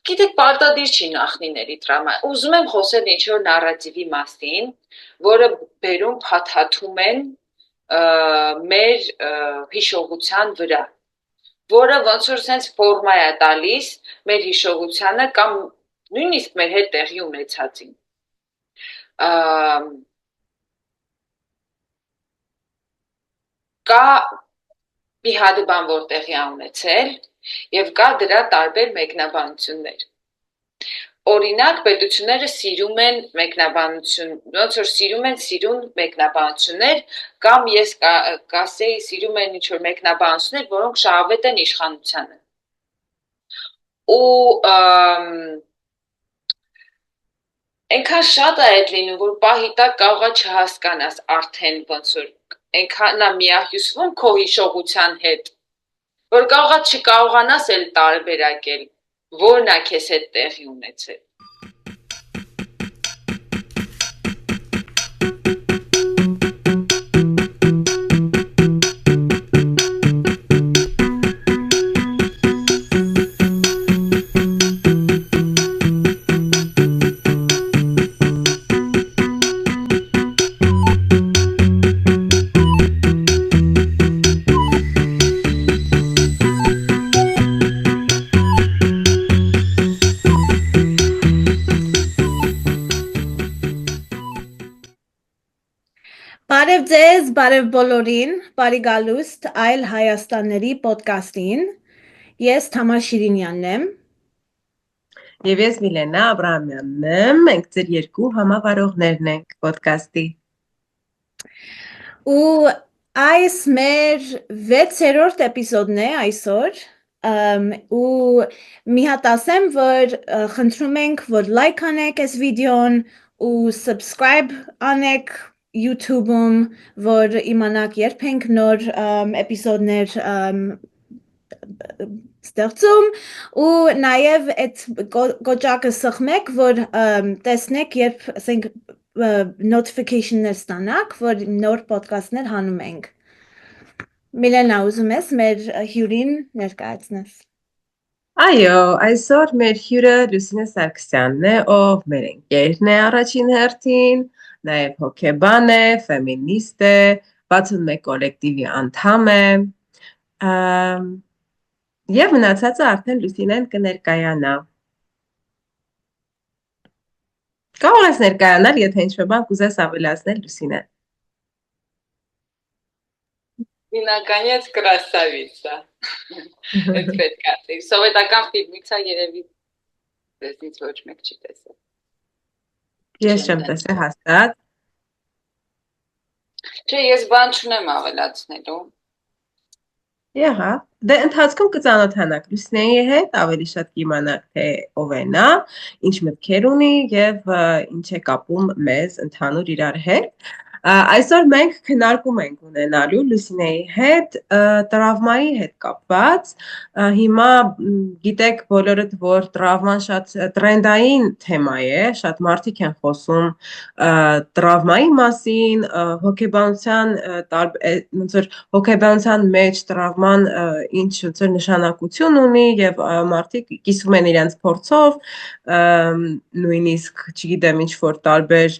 Գիտեք, պարտադիր չի նախնիների տրամա։ Ուզում եմ խոսել ինչ-որ նարատիվի մասին, որը բերում փաթաթում են մեր հիշողության վրա, որը ոնց որ սենց ֆորմա է տալիս մեր հիշողությանը կամ նույնիսկ մեր հետ տեղի ունեցածին։ Կա մի հատ բան, որ տեղի ա ունեցել, եւ կա դրա տարբեր մեկնաբանություններ։ Օրինակ, պետությունները սիրում են մեկնաբանություն, ոնց որ սիրուն մեկնաբանություններ, կամ ես կասեի սիրում են ինչ-որ մեկնաբանություններ, որոնք շահավետ են իշխանությանը։ Ու այնքան շատ է այդ լինում, որ պահի տակ կարողա չհասկանաս արդեն ոնց որ այնքան է միահյուսվում քո հիշողության հետ, որ կարողա չկարողանաս էլ տարբերակել, որն է քեզ հետ տեղի ունեցել։ Բարև ձեզ, բարև բոլորին, բարի գալուստ այլ Հայաստանների պոդկասթին, ես Թամար Շիրինյանն եմ։ Եվ ես Միլենա Աբրահամյանն եմ, մենք ձեր երկու համավարողներն ենք պոդկասթի։ Ու այս մեր 6-րդ էպիզոդն է այսօր, ու մի հատ ասեմ, որ խնդրում ենք, որ լայք անեք այս վիդեոն ու subscribe անեք YouTube-ում, որ իմանաք երբ ենք նոր էպիզոդներ ստեղծում ու նաև այդ կոճակը սխմեք, որ տեսնեք, երբ ասենք notification-ներ ստանաք, որ նոր պոդկասթներ հանում ենք։ Միլենա, ուզում ես մեր հյուրին ներկայացնես։ Այո, այսօր մեր հյուրը Լուսինե Սարգսյանն է, ով մեր ընկերն է առաջին հերթին, նաև հոգեբան է, ֆեմինիստ է, 61 կոլեկտիվի անդամ է, եւ մնացածը արդեն Լուսինեն կներկայանա։ Կարող ես ներկայանալ, եթե ինչ-որ բան կուզես ավելացնել, Լուսինե։ Наконец, красавица. Это պետք է։ Սովետական ֆիլմից է երևի դեսից ոչ մեկ չի տեսել։ Ես չեմ տեսել հաստատ։ Չէ, ես բան չունեմ ավելացնելու։ Ահա, դե ընթացքում կծանոթանաք Լուսինեի հետ, ավելի շատ կիմանաք, թե ով է նա, ինչ մտքեր ունի եւ ինչ է կապում մեզ ընդհանուր իրար հետ։ Այսօր մենք քննարկում ենք ունենալու Լուսինեի հետ տրավմայի հետ կապված։ Հիմա գիտեք բոլորդ, որ տրավման շատ տրենդային թեմա է, շատ մարդիկ են խոսում տրավմայի մասին, հոգեբանության ոնց որ հոգեբանության մեջ տրավման ինչ ոնց որ նշանակություն ունի եւ մարդիկ կիսում են իրենց փորձով, նույնիսկ, չգիտեմ, ինչ որ տարբեր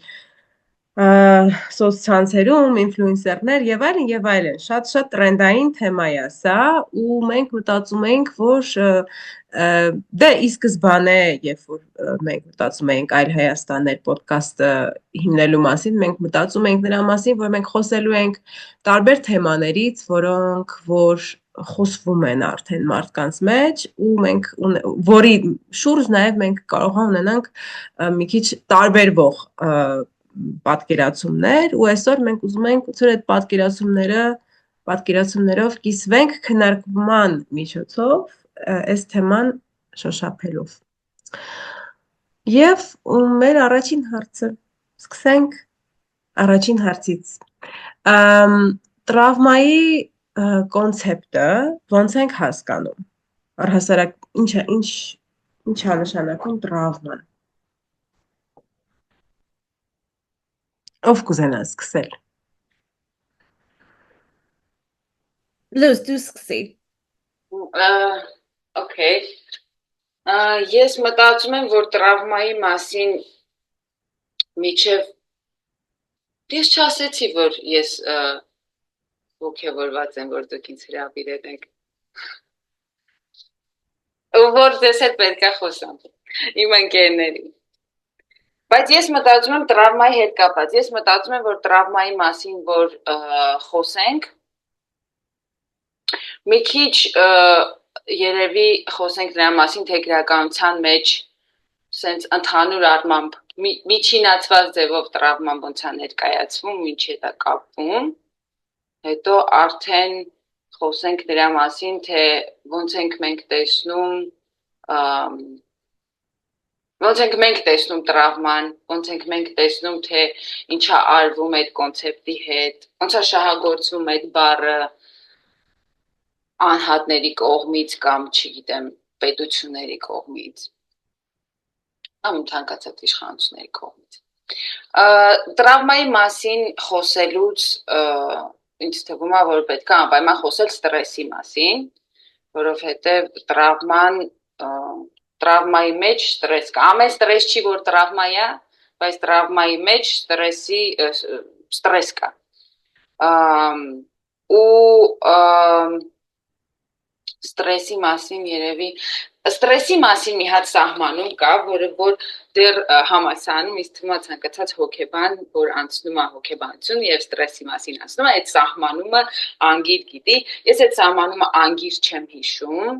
սոցցանցերում, ինֆլուենսերներ եւ այլն, շատ տրենդային թեմա է սա, ու մենք մտածում ենք, որ դե ի սկզբանե, երբ որ մենք մտածում ենք այլ Հայաստաններ պոդքասթը հիմնելու մասին, մենք մտածում ենք նրա մասին, որ մենք խոսելու ենք տարբեր թեմաներից, որոնք որ խոսվում են արդեն մարդկանց մեջ ու մենք որի շուրջ նաև մենք կարող ունենանք մի քիչ տարբերվող պատկերացումներ ու այսօր մենք ուզում ենք ոնց որ այդ պատկերացումներով կիսվենք քննարկման միջոցով այս թեման շոշափելով։ Եվ մեր առաջին հարցը սկսենք առաջին հարցից։ Տրավմայի կոնցեպտը ոնց ենք հասկանում։ Առհասարակ ինչ է նշանակում տրավման։ Ով կուզենա սկսել։ Լուս, դու սկսի։ Okay. Ես մտածում եմ, որ տրավմայի մասին միջև ես չասեցի, որ ես ոգևորված եմ, որ դուք ինձ հրավիրել եք։ Որ ձեզ հետ պետք է խոսամ իմ ընկերներին։ Բայց ես մտածում եմ տրավմայի հետ կապված, ես մտածում եմ, որ տրավմայի մասին, որ խոսենք, մի քիչ երևի խոսենք նրա մասին, թե գրականության մեջ սենց ընդհանուր առմամբ միջինացված ձևով տրավման ոնց է ներկայացվում, ինչի հետ է կապվում, հետո արդեն խոսենք նրա մասին, թե ոնց ենք մենք տեսնում տրավման, ոնց ենք մենք տեսնում, թե ինչա արվում այդ կոնցեպտի հետ, ոնց է շահագործվում այդ բառը անհատների կողմից կամ, չգիտեմ, պետությունների կողմից, կամ թանկացած իշխանությունների կողմից։ Տրավմայի մասին խոսելուց ինձ թվում է, որ պետք է անպայման խոսել ստրեսի մասին, որովհետև տրավմայի մեջ ստրես կա։ Ամեն ստրես չի, որ տրավմա է, բայց տրավմայի մեջ ստրես կա։ Ու ստրեսի մասին երևի ստրեսի մասին մի հատ սահմանում կա, որը որ դեռ համալսարանում ինձ թվում է ցանկացած հոգեբան, որ անցնում է հոգեբանություն եւ ստրեսի մասին անցնում է, այդ սահմանումը անգիր գիտի։ Ես այդ սահմանումը անգիր չեմ հիշում,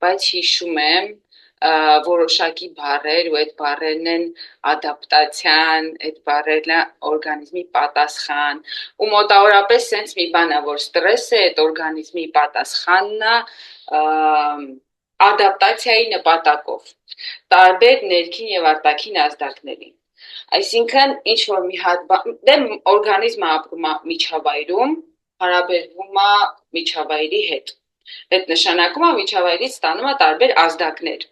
բայց հիշում եմ որոշակի բառեր ու այդ բառերն են ադապտացիան, այդ բառերն է օրգանիզմի պատասխան ու մոտավորապես sense մի բան է, որ ստրեսը այդ օրգանիզմի պատասխանն է ադապտացիայի նպատակով տարբեր ներքին եւ արտաքին ազդակներին։ Այսինքն ինչ որ մի հատ օրգանիզմը ապրում է միջավայրում, հարաբերվում է միջավայրի հետ։ Այդ նշանակում է միջավայրից ստանում է տարբեր ազդակներ։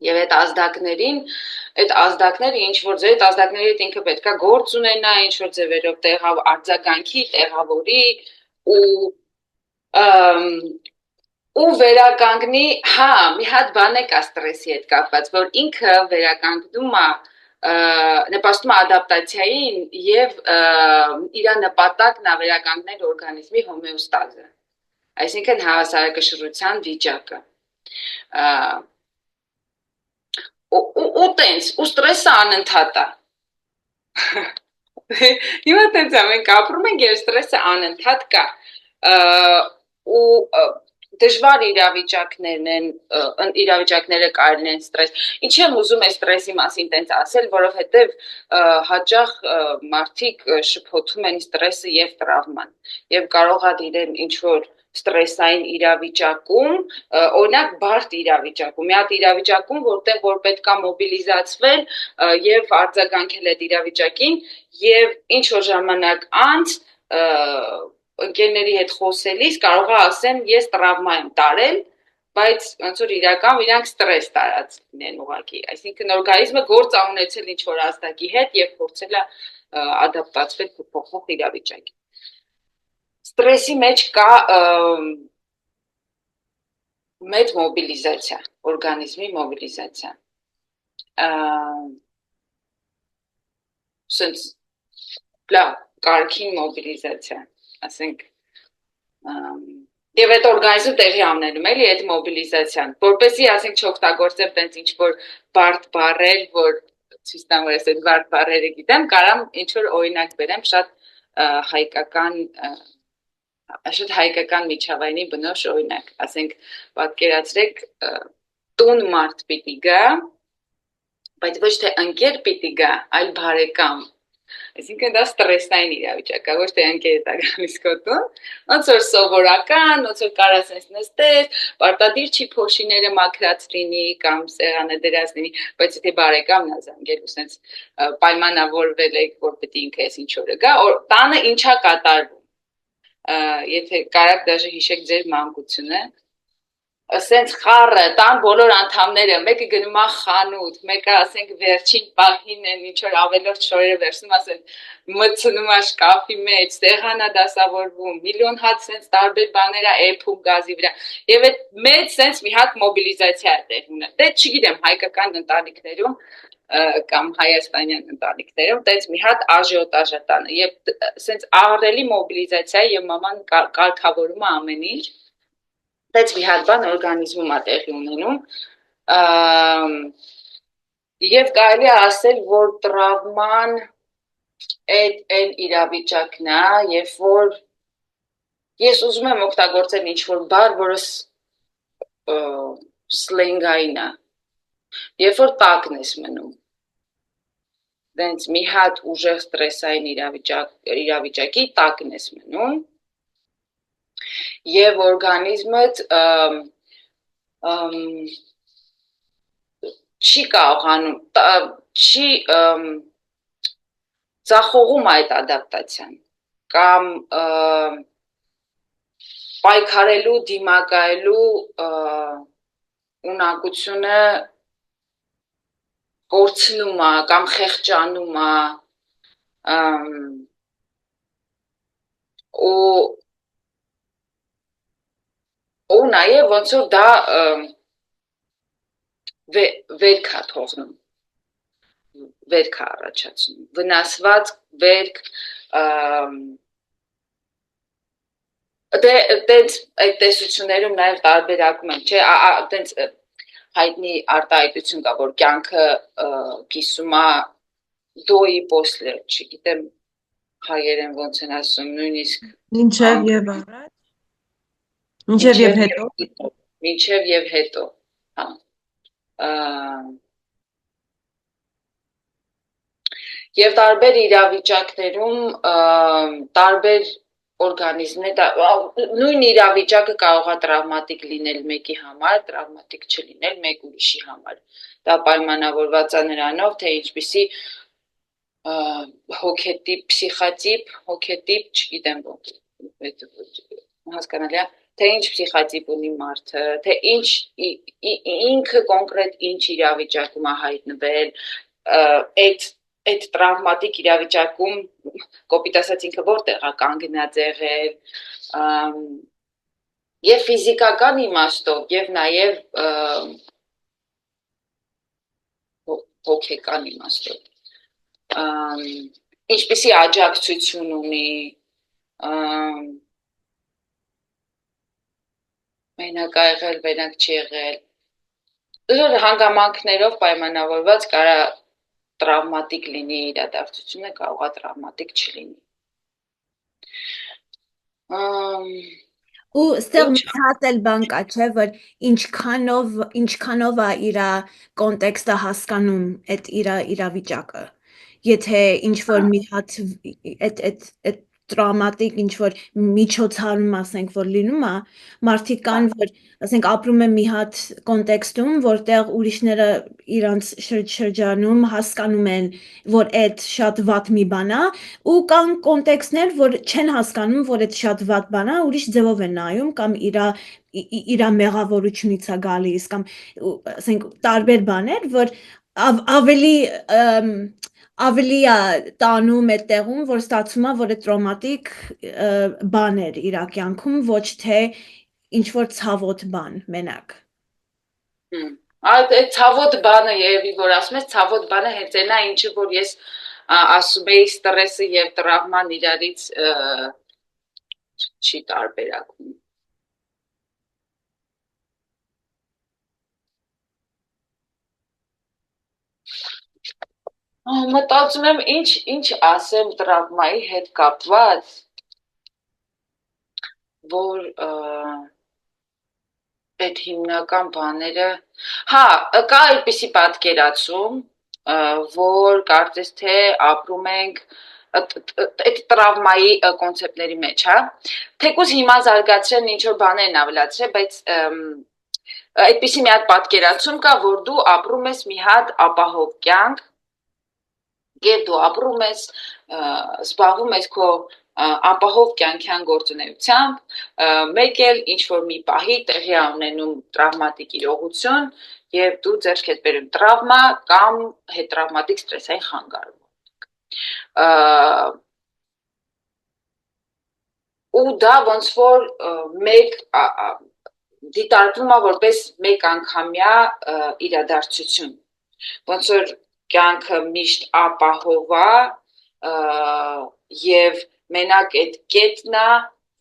Եվ այդ ազդակները ինչ որ ձև, այդ ազդակների հետ ինքը պետք է գործ ունենա, ինչ որ ձևերով արձագանքի, տեղավորի ու վերականգնի, մի հատ բան է կա ստրեսի հետ կապված, որ ինքը վերականգնում է նպաստում է ադապտացիային եւ իր նպատակն է վերականգնել օրգանիզմի հոմեոստազը, այսինքն հավասարակշռության վիճակը։ Ու տենց, ու ստրեսը անընդհատ է։ Հիմա տենց է, մենք ապրում ենք եւ ստրեսը անընդհատ կա։ Ու դժվար իրավիճակները կարելի են ստրես։ Ինչի եմ ուզում այս ստրեսի մասին տենց ասել, որովհետեւ հաճախ մարդիկ շփոթում են ստրեսը եւ տրավման եւ կարող է դիրել ինչ որ ստրեսային իրավիճակում, օրինակ բարդ իրավիճակում, մի հատ իրավիճակում, որտեղ որ պետք է մոբիլիզացվել եւ արձագանքել այդ իրավիճակին եւ ինչ որ ժամանակ անց ընկերների հետ խոսելիս կարող է ասեմ ես տրավմա եմ տարել, բայց ոնց որ իրական իրանք ստրես տարած լինեն ուղղակի, այսինքն օրգանիզմը գործ է ունեցել ինչ որ ազդակի հետ եւ փորձել է ադապտացվել փոփոխող իրավիճակին։ Ստրեսի մեջ կա մեծ մոբիլիզացիա, օրգանիզմի մոբիլիզացիա։ Սենց կարգին մոբիլիզացիա, ասենք եւ այդ օրգանիզմը տեղի ամնելում էլի այդ մոբիլիզացիան, որպեսզի ասենք չօգտագործեմ տենց ինչ որ բարդ բառեր, որ ցույց տամ որ ես այդ բարդ բառերը գիտեմ, կարամ ինչ որ օրինակ բերեմ շատ հայկական միջավայրի բնորոշ օրինակ, ասենք պատկերացրեք տուն մարդ պիտի գա, բայց ոչ թե ընկեր պիտի գա, այլ բարեկամ, այսինքն դա ստրեսային իրավիճակ է, ոչ թե ընկերդ է գալիս քո տուն, ոնց որ սովորական, ոնց որ կարաս ես նստես, պարտադիր չի փոշիները մաքրած լինի կամ սեղանը դրած լինի, բայց եթե բարեկամն է զանգել ու սենց պայմանավորվել եք, որ պետք է ինքը էս ինչ օրը գա, տանը ինչա կատարվում։ Եթե կարաք դաժե հիշեք ձեր մանկությունը, Ասենց խառը, տան բոլոր անդամները, մեկը գնում է խանութ, մեկը ասենք վերջին պահին են ինչ որ ավելորդ շորերը վերցնում, ասենք մտցնում է շկաֆի մեջ, սեղանա դասավորվում, միլիոն հատ սենց տարբեր բաներ է էփում գազի վրա։ Եվ այդ մեծ սենց մի հատ մոբիլիզացիա է տեղ ունենում։ Դե չգիտեմ, հայկական ընտանիքներում կամ հայաստանյան ընտանիքներում տենց մի հատ աժիոտաժ է տանը եւ սենց ահռելի մոբիլիզացիա եւ մաման կարգավորում է ամեն ինչ տենց մի հատ բան օրգանիզմում է տեղի ունենում եւ կարելի է ասել որ տրավման այն իրավիճակն է երբ որ ես ուզում եմ օգտագործել ինչ որ բառ որը սլենգային է երբ որ տակն ես մնում դենց մի հատ ուժեղ ստրեսային իրավիճակի տակն ես մնում եւ օրգանիզմդ չի կարողանում չի ծախողում այդ ադապտացիան կամ պայքարելու դիմակայելու ունակությունը կորցնում է կամ խեղճանում է ու նաև ոնց որ դա վերք է թողնում վերք է առաջացնում վնասված վերք դե տենց այդ տեսություններում նաև տարբերակում են չէ տենց հայտնի արտահայտություն կա որ կյանքը կիսում է դոյի պոսլե չգիտեմ հայերեն ոնց են ասում նույնիսկ Մինչև եւ առաջ Մինչև եւ հետո Մինչև եւ հետո հա եւ տարբեր իրավիճակներում տարբեր օրգանիզմներ նույն իրավիճակը կարող է տրավմատիկ լինել մեկի համար, տրավմատիկ չլինել մեկ ուրիշի համար։ Դա պայմանավորված է նրանով, թե ինչպիսի հոգետիպ, հոգետիպ, չգիտեմ ոնց, հասկանալի է, թե ինչ պսիխոտիպ ունի մարդը, թե ինքը կոնկրետ ինչ իրավիճակում է հայտնվել, այդ տրավմատիկ իրավիճակում կոպիտ ասած ինքը որտեղ է կանգնած եղել եւ ֆիզիկական իմաստով եւ նաեւ հոգեկան իմաստով ինչպիսի աջակցություն ունի մենակ ա եղել, մենակ չի եղել հանգամանքներով պայմանավորված կարա տրավմատիկ լինի իրադարձությունը, կարող է տրավմատիկ չլինի։ Ու ստեղ մի հատ էլ բան կա, չէ, որ ինչքանով է իր կոնտեքստը հասկանում այդ իր իրավիճակը։ Եթե ինչ որ մի հատ այդ տրավմատիկ ինչ որ միջոցառում ասենք որ լինում է, մարդիկ կան որ ասենք ապրում են մի հատ կոնտեքստում, որտեղ ուրիշները իրանց շրջանում հասկանում են, որ այդ շատ վատ մի բան է, ու կան կոնտեքստներ, որ չեն հասկանում, որ այդ շատ վատ բան է, ուրիշ ձևով են նայում կամ իր մեղավորությունից է գալիս կամ ասենք տարբեր բաներ, որ ավելի է տանում այդ տեղում, որ ստացվում է, որ այդ տրոմատիկ բան էր իր կյանքում, ոչ թե ինչ-որ ցավոտ բան, մենակ։ Այդ ցավոտ բանը երևի, որ ասում ես, ցավոտ բանը հենց այն է, ինչը, որ ես ասում էի ստրեսը և տրավման իրարից չի տարբերակում։ Մտածում եմ ինչ ասեմ տրավմայի հետ կապված, որ այդ հիմնական բաները, կա այդպիսի պատկերացում, որ կարծես թե ապրում ենք այդ տրավմայի կոնցեպտների մեջ, թեկուզ հիմա զարգացրել ինչ-որ բաներ են ավելացրել, բայց այդպիսի մի հատ պատկերացում կա, որ դու ապրում ես մի հատ ապահով կյանք, և դու ապրում ես, զբաղվում ես քո ապահով կյանքյան գործունեությամբ, մեկ էլ ինչ-որ մի պահի տեղի ունենում տրավմատիկ իրողություն և դու ձեռք ես բերում տրավմա կամ հետտրավմատիկ ստրեսային խանգարում։ Ու դա ոնց որ դիտարկվում է որպես մեկ անգամյա իրադարձություն, ոնց որ կյանքը միշտ ապահով է և մենակ այդ կետն է,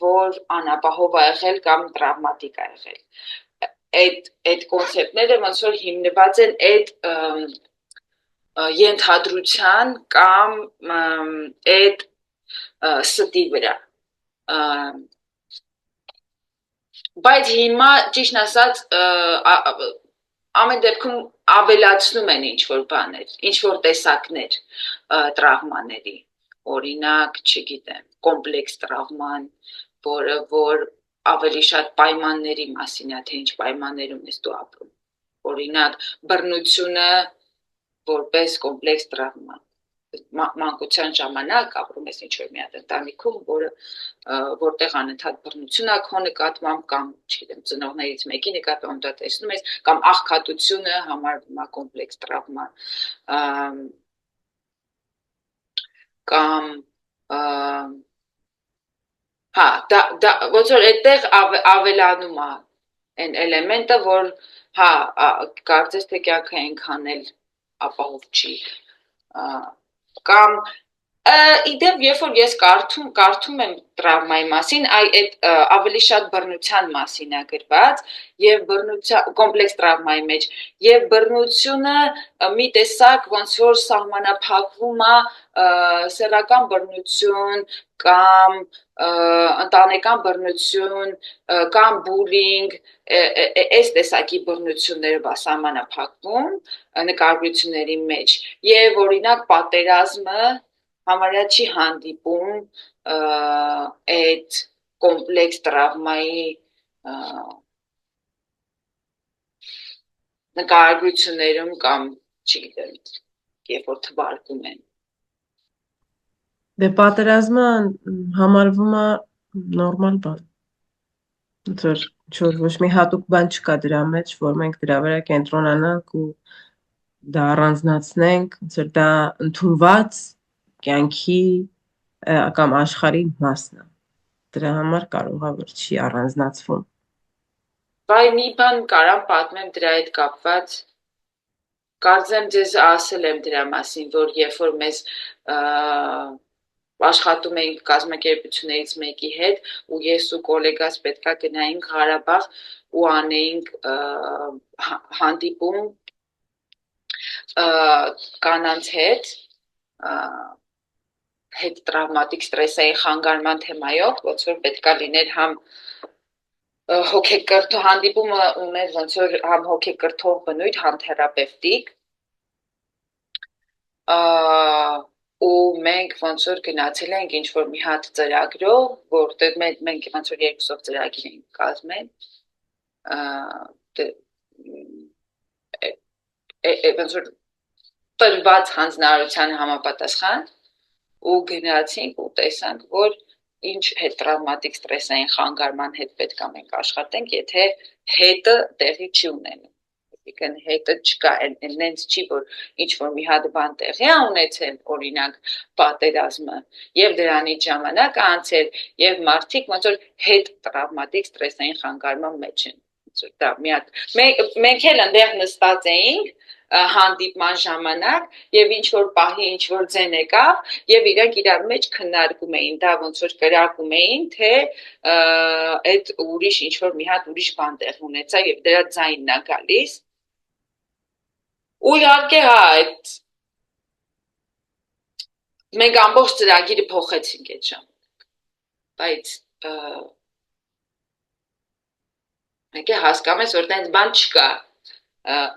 որ անապահով է եղել կամ տրավմատիկ է եղել։ Այդ կոնցեպտները ոնց որ հիմնված են այդ ենթադրության կամ այդ ստի վրա։ Բայց հիմա ճիշտն ասած ամեն դեպքում ավելացնում են ինչ-որ բաներ, ինչ-որ տեսակներ տրավմաների, օրինակ, չգիտեմ, կոմպլեքս տրավման, որը որ ավելի շատ պայմանների մասին է, թե ինչ պայմաններում ես դու ապրում, օրինակ, բռնությունը որպես կոմպլեքս տրավմա, մանկության ժամանակ ապրում ես ինչ-որ մի հատ ընտանիքում, որտեղ անընդհատ բռնություն է քո նկատմամբ կամ, չգիտեմ, ծնողներից մեկի նկատմամբ դա տեսնում ես, կամ աղքատությունը համարվում է կոմպլեքս տրավմա, կամ ոնց որ այդտեղ ավելանում է այն էլեմենտը, որ կարծես թե կյանքը այնքան էլ ապահով չի, կամ իդեպ, երբ որ ես կարդում եմ տրավմայի մասին, այդ ավելի շատ բռնության մասին է գրված, և կոմպլեքս տրավմայի մեջ, և բռնությունը մի տեսակ ոնց որ սահմանափակվում է սեռական բռնություն կամ ընտանեկան բռնություն կամ բուլինգ, այս տեսակի բռնություններով է սահմանափակվում նկարագրությունների մեջ, և օրինակ պատերազմը համարյա չի հանդիպում այդ կոմպլեքս տրավմայի նկարագրություններում կամ չգիտեմ, երբ որ թվարկում են։ Դե պատերազմը համարվում է նորմալ բան։ Ոնց որ ոչ մի հատուկ բան չկա դրա մեջ, որ մենք դրա վրա կենտրոնանանք ու դա առանձնացնենք, ոնց որ դա ընդունված կյանքի կամ աշխարհի մասն է։ Դրա համար կարող է որ չի առանձնացվում։ Բայ մի բան կարամ պատմեմ դրա հետ կապված, կարծեմ ձեզ ասել եմ դրա մասին, որ երբ որ մեզ աշխատում էինք կազմակերպություններից մեկի հետ ու ես ու կոլեգաս պետքա գնայինք Ղարաբաղ ու անեինք հանդիպում կանանց հետ տրավմատիկ ստրեսային խանգարման թեմայով, ոնց որ պետքա լիներ համ հանդիպումը ուներ ոնց որ համ հոգեկրթող բնույթ, համ թերապևտիկ, ու մենք ոնց որ գնացել ենք ինչ-որ մի հատ ծրագրով, որտեղ մենք ոնց որ երկուսով ծրագիր էինք կազմել, ոնց որ տրված հանձնարարությանը համապատասխան, ու գնացինք ու տեսանք, որ ինչ հետտրավմատիկ ստրեսային խանգարման հետ պետք է մենք աշխատենք, եթե հետը տեղի չի ունենում։ Այսինքն հետը չկա, այնց չի, որ ինչ-որ մի հատ բան տեղի է ունեցել, օրինակ պատերազմը, և դրանից ժամանակ է անցել, և մարդիկ ոնց որ հետտրավմատիկ ստրեսային խանգարման մեջ են։ Մենք էլ ընդեղ նստած էինք հանդիպման ժամանակ և ինչ-որ պահի ինչ-որ ձեն եկավ և իրենք իրար մեջ քննարկում էին, դա ոնց որ կրակում էին, թե այդ ուրիշ ինչ-որ մի հատ ուրիշ բան տեղ ունեցա և դրա ձայնն է գալիս, ու իհարկե մենք ամբողջ ծրագիրը փոխեցինք այդ ժամանակ, բայց մենք է հասկանում ես, որ տենց բան չկա,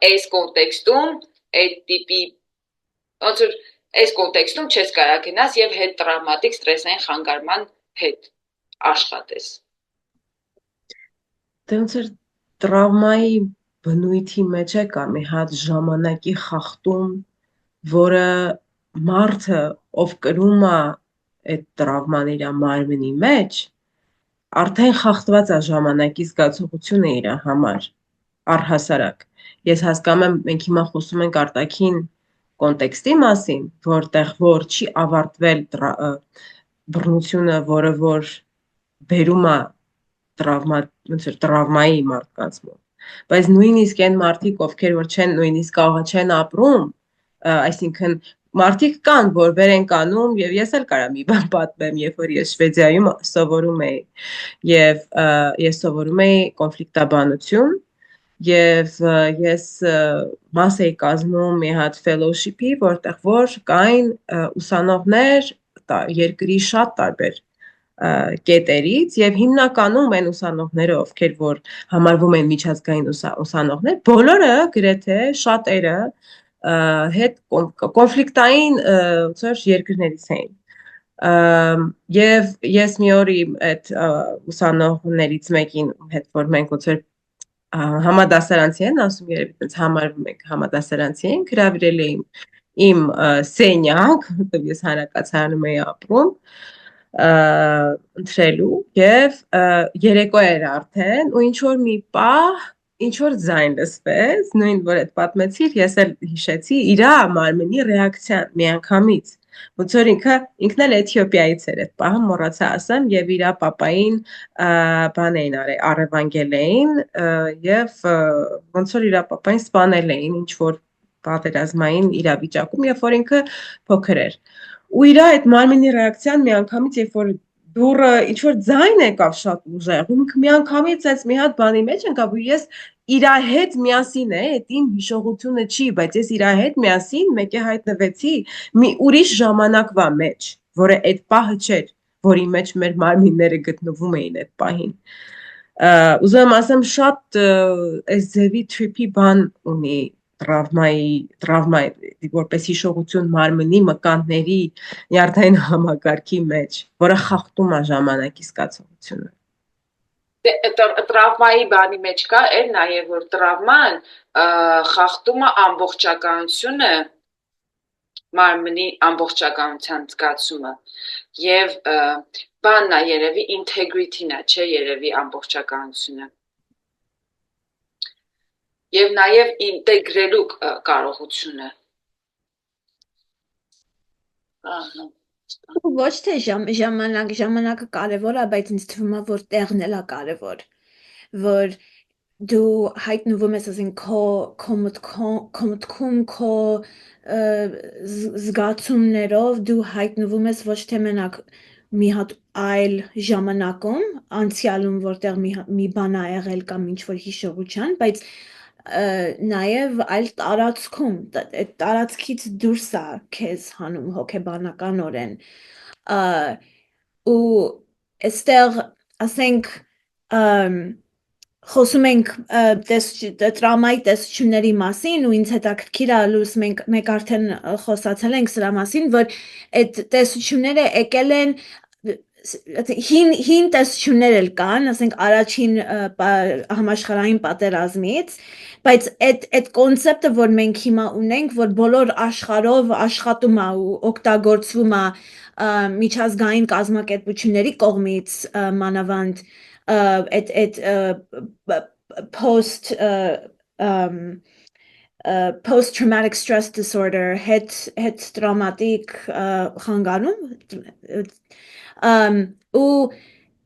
այս կոնտեքստում, այդ տիպի, ոնց որ այս կոնտեքստում չես կարա գնաս և հետտրավմատիկ ստրեսային խանգարման հետ աշխատես։ Դե ոնց որ տրավմայի բնույթի մեջ է կա մի հատ ժամանակի խախտում, որը մարդը ով կրում է այդ տրավման իր մարմնի մեջ, արդեն խախտված է ժամանակի զգացողությունը իր համար, առհասարակ։ Ես հասկանում եմ, մենք հիմա խոսում ենք արտաքին կոնտեքստի մասին, որտեղ որ չի ավարտվել բռնությունը, որը որ բերում է տրավմայի մարդկանց մոտ։ Բայց նույնիսկ այն մարդիկ, ովքեր որ չեն նույնիսկ չեն ապրում, այսինքն մարդիկ կան, որ վեր են կանում, եւ ես էլ կարամ մի բան պատմեմ, երբ որ ես Շվեդիայում սովորում էի, եւ ես սովորում էի կոնֆլիկտաբանություն, եւ ես մաս էի կազմում մի հատ fellowship-ի, որտեղ որ կային ուսանողներ երկրի շատ տարբեր կետերից եւ հիմնականում այն ուսանողները, ովքեր որ համարվում են միջազգային ուսանողներ, բոլորը գրեթե շատերը հետ կոնֆլիկտային երկրներից էին։ Եվ ես մի օր այդ ուսանողներից մեկին հետ որ մենք ոնց որ համադասարանցի են ասում, երևի այդպես համարվում ենք համադասարանցի են, հրավիրել էին իմ սենյակ, որտեղ ես հանրակացարանում էի ապրում, ընտրելու եւ երեկո էր արդեն ու ինչ որ մի պահ ինչ որ ձայն լսվեց, նույն որ այդ պատմեցիր, ես էլ հիշեցի իր մարմնի ռեակցիան միանգամից։ Ոնց որ ինքն էլ Էթիոպիայից էր այդ պահը, մոռացա ասեմ, եւ իր պապային բան էին արել, առևանգել էին եւ ոնց որ իր պապային սպանել էին ինչ որ պատերազմային իրավիճակում, երբ որ ինքը փոքր էր։ Ու իր այդ մարմնի ռեակցիան միանգամից, երբ որ դուրը ինչ որ ձայն եկավ շատ ուժեղ, ու միանգամից այս մի հատ բանի մեջ ընկավ, ու ես իր հետ միասին է, այդ իմ հիշողությունը չի, բայց ես իր հետ միասին մեկը հայտնվեցի մի ուրիշ ժամանակվա մեջ, որը այդ պահը չէր, որի մեջ մեր մարմինները գտնվում էին այդ պահին։ Ուզում եմ ասեմ շատ այս ձևի trip-ի բան ունի տրավմայի որպես հիշողություն մարմնի մկանների նյարդային համակարգի մեջ, որը խախտում է ժամանակի զգացողությունը։ Տրավմայի բանի մեջ կա էլ նաև որ տրավման խախտում է ամբողջականությունը, մարմնի ամբողջականության զգացումը եւ բանն է երևի integrity-ն է, չէ, երևի ամբողջականությունը։ Եվ նաև ինտեգրելու կարողությունը։ Ոչ թե ժամանակը կարևոր է, բայց ինձ թվում է, որ տեղն էլ է կարևոր, որ դու հայտնվում ես ասենք քո մտքում, քո զգացումներով դու հայտնվում ես ոչ թե մենակ մի հատ այլ ժամանակում, անցյալում, որտեղ մի բան ա եղել կամ ինչ-որ հիշողության, բայց նաև այլ տարածքում, այդ տարածքից դուրս է քեզ հանում հոգեբանականորեն, ու այստեղ ասենք խոսում ենք տրավմայի տեսությունների մասին ու ինձ հետաքրքիր է լույս մենք արդեն խոսացել ենք սրա մասին, որ այդ տեսությունները եկել են հին տեսություններ էլ կան, ասենք առաջին համաշխարհային պատերազմից, բայց այդ կոնցեպտը, որ մենք հիմա ունենք, որ բոլոր աշխարհով աշխատում է ու օգտագործվում է միջազգային կազմակերպությունների կողմից մանավանդ այդ post-traumatic stress disorder, հետ տրավմատիկ խանգարում, ու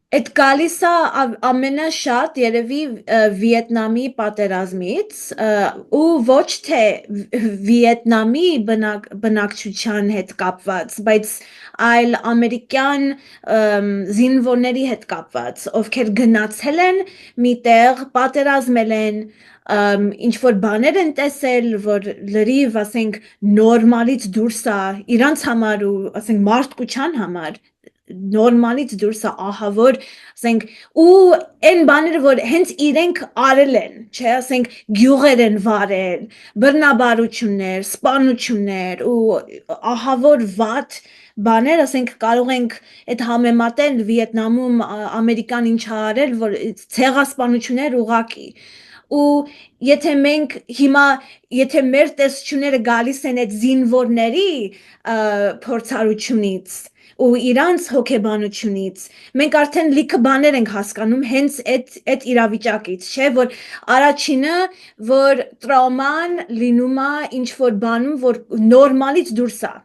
այդ գալիս է ամենաշատ երևի Վիետնամի պատերազմից ու ոչ թե Վիետնամի բնակչության հետ կապված, բայց այլ ամերիկյան զինվորների հետ կապված, ովքեր գնացել են միտեղ, պատերազմել են, ինչ որ բաներ են տեսել, որ լրիվ, ասենք, նորմալից դուրս է իրանց համար ու, ասենք, մարդկության համար, նորմալից դուրս է ահավոր, ասենք, ու այն բաները, որ հենց իրենք արել են, չէ, ասենք, գյուղեր են վարել, բռնաբարություններ, սպանություններ ու ահավոր վատ բաներ, ասենք, կարող ենք այդ համեմատել Վիետնամում Ամերիկան ինչ արել, որ ցեղասպանություններ ուղղակի ու եթե մենք հիմա եթե մեր տեսությունները գալիս են այդ զինվորների փորձառությունից ու իրանց հոգեբանությունից մենք արդեն լիքը բաներ ենք հասկանում հենց այդ իրավիճակից, չէ, որ առաջինը, որ տրավման լինում է ինչ-որ բանում, որ նորմալից դուրս է։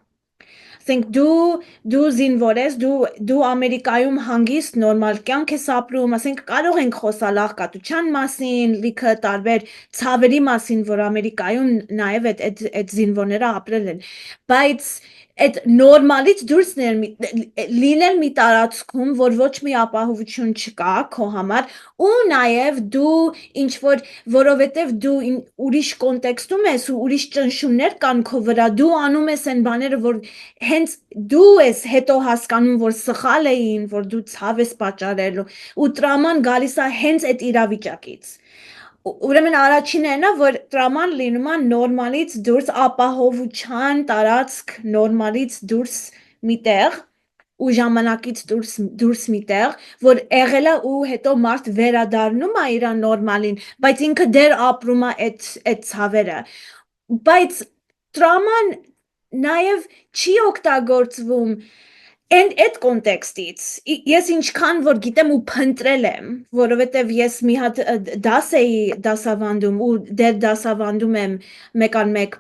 Ասենք դու զինվոր ես, դու Ամերիկայում հանգիստ նորմալ կյանք ես ապրում, ասենք կարող ենք խոսալ աղքատության մասին, լիքը տարբեր ցավերի մասին, որ Ամերիկայում նաև այդ զինվորները ապրել են, բայց այդ նորմալից դուրս լինել մի տարածքում, որ ոչ մի ապահովություն չկա քո համար, ու նաև դու ինչ-որ, որովհետև դու ուրիշ կոնտեքստում ես ու ուրիշ ճնշումներ կան քո վրա, դու անում ես այն բաները, որ հենց դու ես հետո հասկանում, որ սխալ էին, որ դու ցավ ես պատճառել ու տրաման գալիս է հենց այդ իրավիճակից։ Ուրեմն առաջինն է, որ տրաման լինում է նորմալից դուրս, ապահովության տարածք նորմալից դուրս միտեղ ու ժամանակից դուրս միտեղ, որ եղել է ու հետո մարդ վերադառնում է իր նորմալին, բայց ինքը դեռ ապրում է այդ ցավերը։ Բայց տրաման նաև չի օգտագործվում այդ կոնտեքստից, ես ինչքան որ գիտեմ ու փնտրել եմ, որովհետև ես մի հատ դաս էի դասավանդում ու դեռ դասավանդում եմ մեկ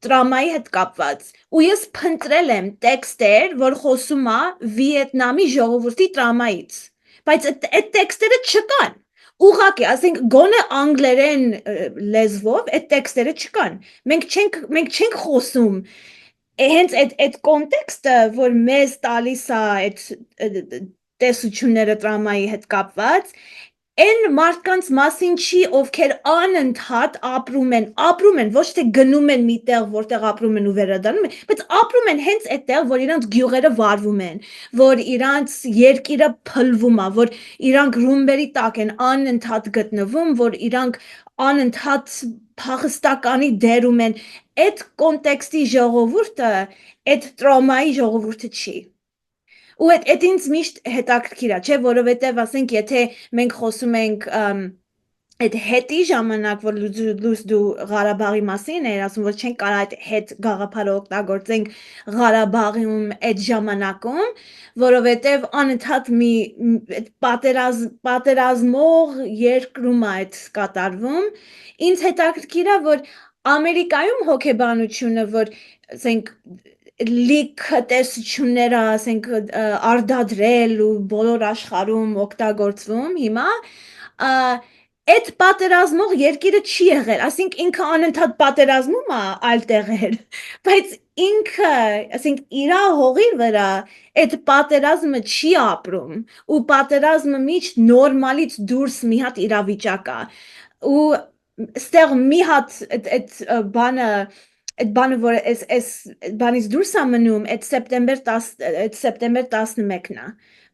տրամայի հետ կապված, ու ես փնտրել եմ տեքստեր, որ խոսում է Վիետնամի ժողովրդի տրամայից, բայց այդ տեքստերը չկան, ուղղակի, ասենք գոնե անգլերեն լեզվով այդ տեքստերը չկան, մենք չենք խոսում հենց այդ կոնտեքստը, որ մեզ տալիս է այդ տեսությունները տրամայի հետ կապված, այն մարդկանց մասին չի, ովքեր անընդհատ ապրում են, ոչ թե գնում են միտեղ, որտեղ ապրում են ու վերադառնում են, բայց ապրում են հենց այդտեղ, որ իրանց գյուղերը վարվում են, որ իրանց երկիրը փլվում է, որ իրանք ռումբերի տակ են անընդհատ գտնվում, որ իրանք անընդհատ փախստականի դերում են, այդ կոնտեքստի ժողովուրդը, այդ տրոմայի ժողովուրդը չի։ Ու այդ ինձ միշտ հետաքրքիր է, չէ, որովհետև ասենք եթե մենք խոսում ենք այդ հետի ժամանակ, որ լույս դու Ղարաբաղի մասին էր ասում, որ չենք կարող այդ հետ գաղափարը օգտագործենք Ղարաբաղում այդ ժամանակում, որովհետև անընդհատ մի պատերազմող երկրում է այդ կատարվում, ինձ հետաքրքիր է, որ Ամերիկայում հոգեբանությունը, որ ասենք լիքը տեսությունները, ասենք արդադրել ու բոլոր աշխարհում օգտագործվում հիմա, այդ պատերազմող երկիրը չի եղել, ասենք ինքը անընդհատ պատերազմում է այլ տեղեր, բայց ինքը, ասենք իր հողի վրա այդ պատերազմը չի ապրում ու պատերազմը միշտ նորմալից դուրս մի հատ իրավիճակ է ու ստեղ մի հատ այդ բանը, որ այս բանից դուրս է մնում, այդ սեպտեմբեր 11-ն է,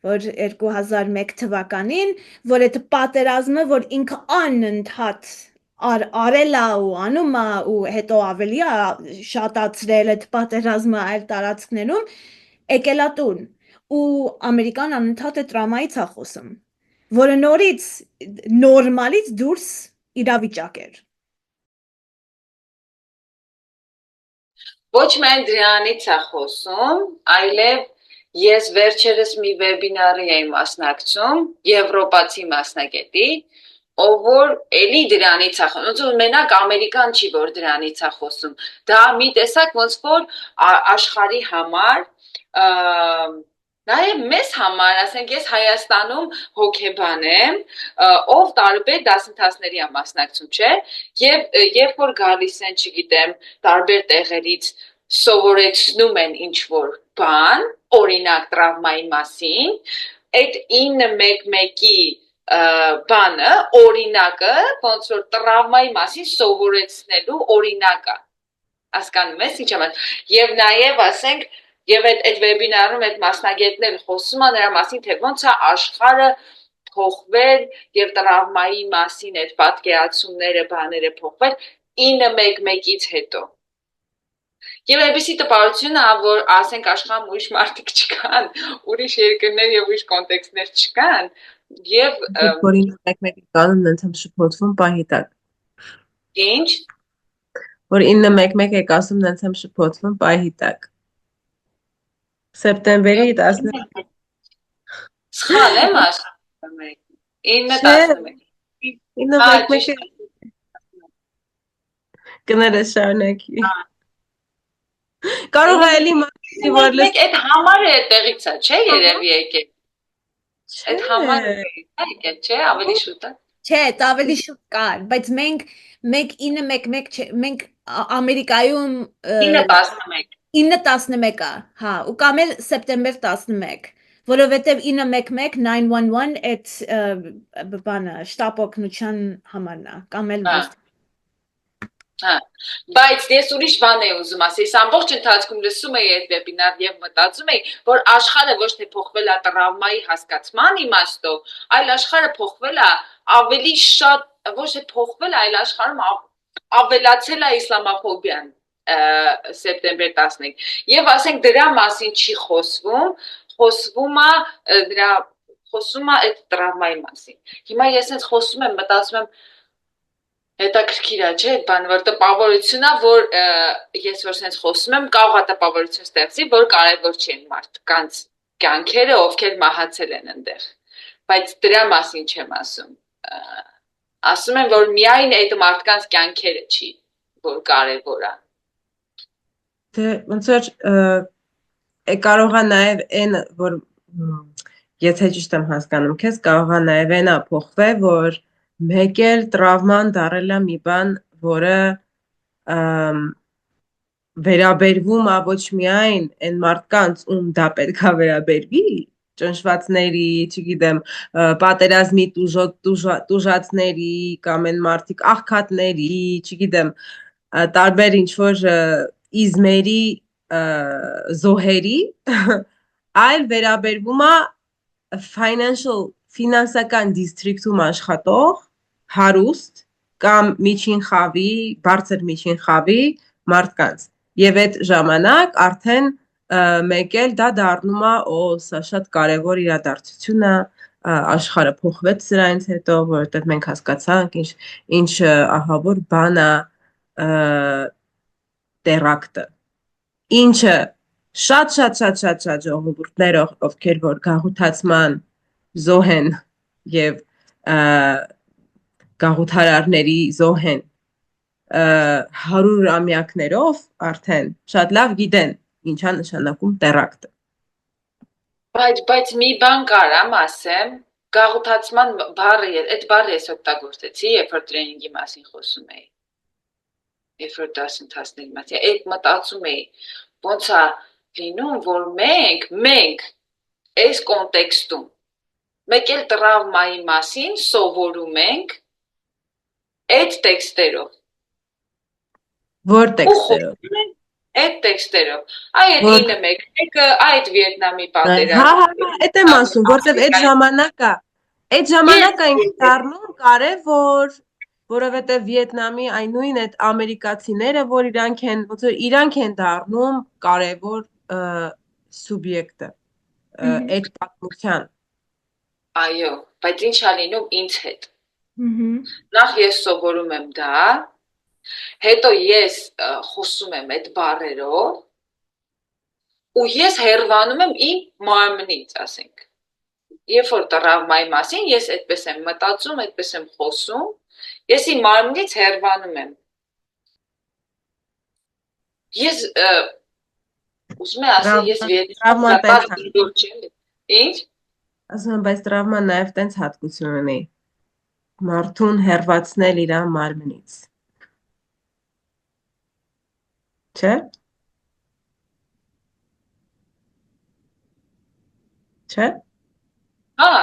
որ 2001 թվականին, որ այդ պատերազմը, որ ինքը անընդհատ արել է ու անում է ու հետո ավելի է շատացրել այդ պատերազմը այլ տարածքներում, եկել է տուն ու Ամերիկան անընդհատ այդ տրամայից է խոսում, որը նորից նորմալից դուրս իրավիճակ էր։ Ոչ միայն դրանից է խոսում, այլև ես վերջերս մի վեբինարի էի մասնակցում եվրոպացի մասնագետի, ով որ էլի դրանից է խոսում, ոնց որ մենակ Ամերիկան չի, որ դրանից է խոսում, դա մի տեսակ ոնց որ աշխարհի համար, նաև մեզ համար, ասենք ես Հայաստանում հոգեբան եմ, ով տարբեր դասընթացների է մասնակցում, չէ, եւ երբ որ գալիս են, չգիտեմ, տարբեր տեղերից սովորեցնում են ինչ-որ բան, օրինակ տրավմայի մասին, այդ 911-ի բանը, օրինակը, ոնց որ տրավմայի մասին սովորեցնելու օրինակը, հասկանում ես, ինչ եմ ասում, եւ նաեւ ասենք Եվ այդ վեբինարում այդ մասնագետները խոսում են նրա մասին, թե ոնց է աշխարհը փոխվել եւ տրավմայի մասին այդ պատկերացումները, բաները փոխվել 911-ից հետո։ Եվ այնպեսի տպավորություն է, որ ասենք աշխարհում ուրիշ մարդիկ չկան, ուրիշ երկրներ եւ ուրիշ կոնտեքստներ չկան, եւ որ 911-ի կանոնն ընդհանրապես շփոթվում պահի տակ։ Ինչ? Որ 911 եք ասում ընդհանրապես շփոթվում պահի տակ։ Սեպտեմբերի 11 Սխալ եմ ասում։ 9-11։ ինը Հա, մեկ-մեկը ճիշտ է։ կներես շարունակի։ Կարող է էլի մասի որ Մեկ այդ համարը այդտեղից է, չէ, երևի եկել։ Այդ համարը եկել, չէ, ավելի շուտ է։ Չէ, դա ավելի շուտ կար, բայց մենք 9-11 չէ, մենք Ամերիկայում 9-11։ 9-11-ը, հա, ու կամ էլ սեպտեմբեր 11, որովհետև 911 911 այդ բանը շտապ օգնության համարն է, կամ էլ Հա, բայց ես ուրիշ բան եմ ուզում ասել, ես ամբողջ ընթացքում լսում էի այդ վեբինարը եւ մտածում էի, որ աշխարհը ոչ թե փոխվել է տրավմայի հասկացման իմաստով, այլ աշխարհը փոխվել է ավելի շատ, ոչ թե փոխվել է, այլ աշխարհում ավելացել է իսլամաֆոբիան սեպտեմբեր 15 եւ ասենք դրա մասին չի խոսվում, խոսվում է այդ տրավմայի մասին։ Հիմա ես հենց խոսում եմ, մտածում եմ հետաքրքիր է, չէ, այդ բանը, որ տպավորությունն է, որ ես որ sense խոսում եմ, կարող է տպավորություն ստեղծի, որ կարևոր չի են մարդկանց կյանքերը, ովքեր մահացել են այնտեղ։ Բայց դրա մասին չեմ ասում։ Ասում եմ, որ միայն այդ մարդկանց կյանքերը չի, որ կարևոր է։ Դե ոնց որ կարող է նաև այն, որ եթե ճիշտ եմ հասկանում քեզ, կարող է նաև այնա փոխվել, որ մեկ էլ տրավման դարել է մի բան, որը վերաբերվում է ոչ միայն այն մարդկանց, ում դա պետք է վերաբերվի, ճնշվածների, չգիտեմ, պատերազմի տուժածների կամ այն մարդիկ աղքատների, չգիտեմ, տարբեր ինչ որ իզմերի զոհերի, այլ վերաբերվում է ֆինանսական դիստրիկտում աշխատող հարուստ կամ միջին խավի, բարձր միջին խավի մարդկանց։ Եվ այդ ժամանակ արդեն մեկ էլ դա դառնում է, սա շատ կարևոր իրադարձություն է, աշխարհը փոխվեց սրանից հետո, որովհետև մենք հասկացանք ինչ ահավոր բան է տերակտը։ Ինչը շատ ժողովուրդներով, ովքեր որ գաղութացման զոհ են եւ գաղութարարների զոհ են 100 ամյակներով արդեն շատ լավ գիտեն ինչա նշանակում տերակտը։ Բայց մի բան կարամ ասեմ, գաղութացման բառը, այդ բառը ես օգտագործեցի, երբ որ տրեյնինգի մասին խոսում էի։ Երբ որ դասընթացների մասին, այդ մտածում էի, ոնց է լինում, որ մենք այս կոնտեքստում մեկ էլ տրավմայի մասին սովորում ենք այդ տեքստերով։ Որ տեքստերով։ Այդ տեքստերով։ Այդ 911-ը, այդ Վիետնամի պատերազմը։ Հա, այդ եմ ասում, որտեվ այդ ժամանակը ինձ դառնում կարևոր, որովհետև Վիետնամի այն նույն այդ ամերիկացիները, որ իրանք են դառնում կարևոր սուբյեկտը այդ պատմության։ Այո, բայց ինչ է լինում ինձ հետ։ Նախ ես սովորում եմ դա, հետո ես խոսում եմ այդ բառերով, ու ես հեռվանում եմ իմ մարմնից, ասենք։ Երբ որ տրավմայի մասին, ես այդպես եմ մտածում, այդպես եմ խոսում, ես իմ մարմնից հեռվանում եմ։ Ես ուզում եմ ասել, ես Ինչ? Ասում եմ, բայց տրավման նաև տենց հատկություն ունի։ Մարդուն հեռացնել իր մարմնից։ Չէ՞։ Չէ՞։ Հա։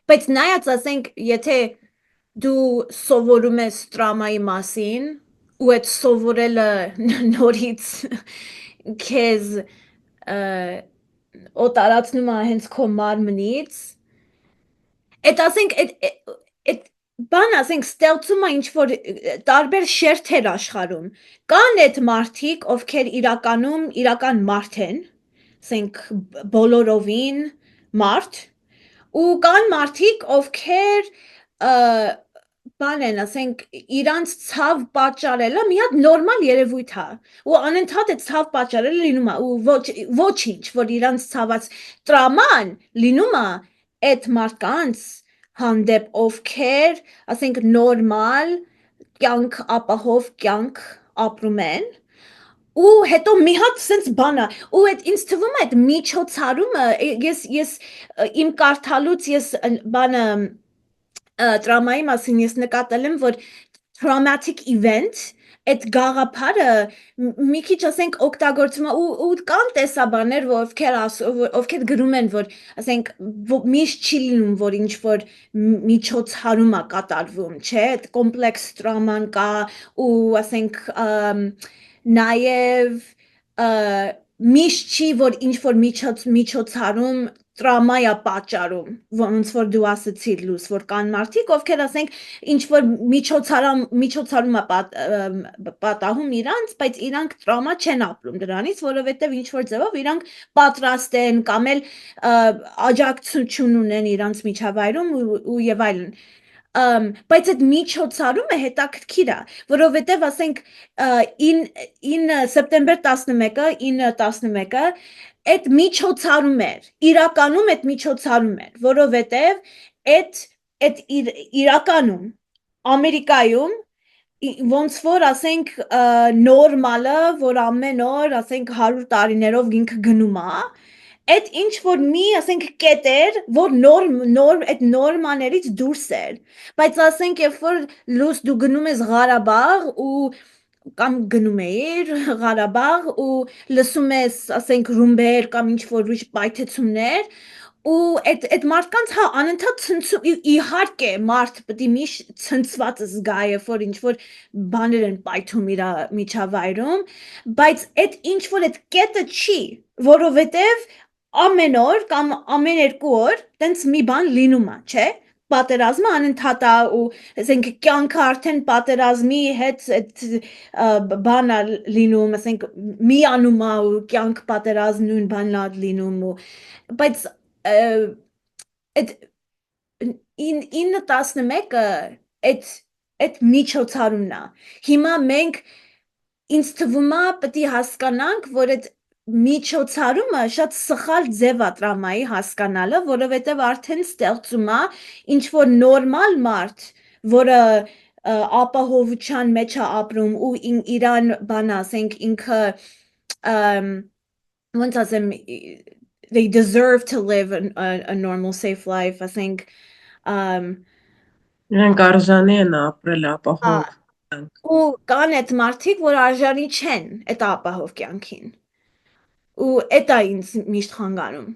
Բայց նայած ասենք, եթե դու սովորում ես տրավմայի մասին, ու այդ սովորելը նորից քեզ օտարացնում է հենց քո մարմնից, այդ ասենք այդ բան ասենք ստեղծում է ինչ-որ տարբեր շերտեր աշխարհում։ Կան այդ մարդիկ, ովքեր իրական մարդ են, ասենք բոլորովին մարդ, ու կան մարդիկ, ովքեր բան են, ասենք, իրանց ցավ պատճառելը մի հատ նորմալ երևույթ է։ Ու անընդհատ այդ ցավ պատճառելը լինում է, ու ոչինչ, որ իրանց ցաված տրաման լինում է այդ մարդկանց հանդեպ ովքեր, ասենք, նորմալ կյանք ապահով կյանք ապրում են ու հետո մի հատ sense բանա ու այդ ինձ թվում է այդ միջոցառումը ես իմ կարդալուց ես բանը տրամայի մասին ես նկատել եմ որ traumatic event այդ գաղափարը մի քիչ ասենք օգտագործում ու կան տեսաբաններ ովքեր գրում են որ ասենք միշտ չի լինում որ ինչ որ միջոցառում է կատարվում չէ այդ կոմպլեքս տրաման կա ու ասենք նաև միշտ չի որ ինչ որ միջոցառում տրամա է պատճառում ոնց որ դու ասացիր լույս որ կան մարդիկ ովքեր ասենք ինչ որ միջոցառում է պատահում իրանց բայց իրանք տրամա չեն ապրում դրանից որովհետև ինչ որ ձևով իրանք պատրաստ են կամ էլ աջակցություն ունեն իրանց միջավայրում ու եւ այլն բայց այդ միջոցառումը հետաքրքիր է որովհետև ասենք 9 սեպտեմբեր 11-ը 9-11-ը այդ միջոցառում էր իրականում այդ միջոցառում էր որովհետև այդ իրականում Ամերիկայում ոնց որ ասենք նորմալը որ ամեն օր ասենք 100 տարիներով ինքը գնում է այդ ինչ որ մի ասենք կետեր որ նոր այդ նորմաներից դուրս էր բայց ասենք երբ որ լույս դու գնում ես Ղարաբաղ ու կամ գնում էիր Ղարաբաղ ու լսում ես ասենք ռումբեր կամ ինչ որ ուրիշ պայթեցումներ ու այդ մարդկանց հա անընդհատ ցնցում իհարկե մարդ պետք է միշտ ցնցված զգա երբ որ ինչ որ բաներ են պայթում իր միջավայրում բայց այդ ինչ որ այդ կետը չի որովհետև ամեն օր կամ ամեն 2 օր տենց մի բան լինում է չէ պատերազմը անընդհատ է ու ասենք կյանքը արդեն պատերազմի հետ այդ բանա լինում ասենք միանում է ու կյանք պատերազմ նույն բանն է լինում ու բայց այդ 9-11-ը այդ միջոցառումն է հիմա մենք ինձ թվում է պետք է հասկանանք որ այդ միջոցառումը շատ սխալ ձև է տրամայի հասկանալը որովհետև արդեն ստեղծում է ինչ որ նորմալ մարդ որը ապահովության մեջ է ապրում ու իրան բան ասենք ինքը ոնց ասեմ they deserve to live a normal safe life ասենք Նրանք արժանի են ապրել ապահով կյանք։ ու կան այդ մարդիկ որ արժանի չեն այդ ապահով կյանքին ու այդ է ինձ միշտ խանգարում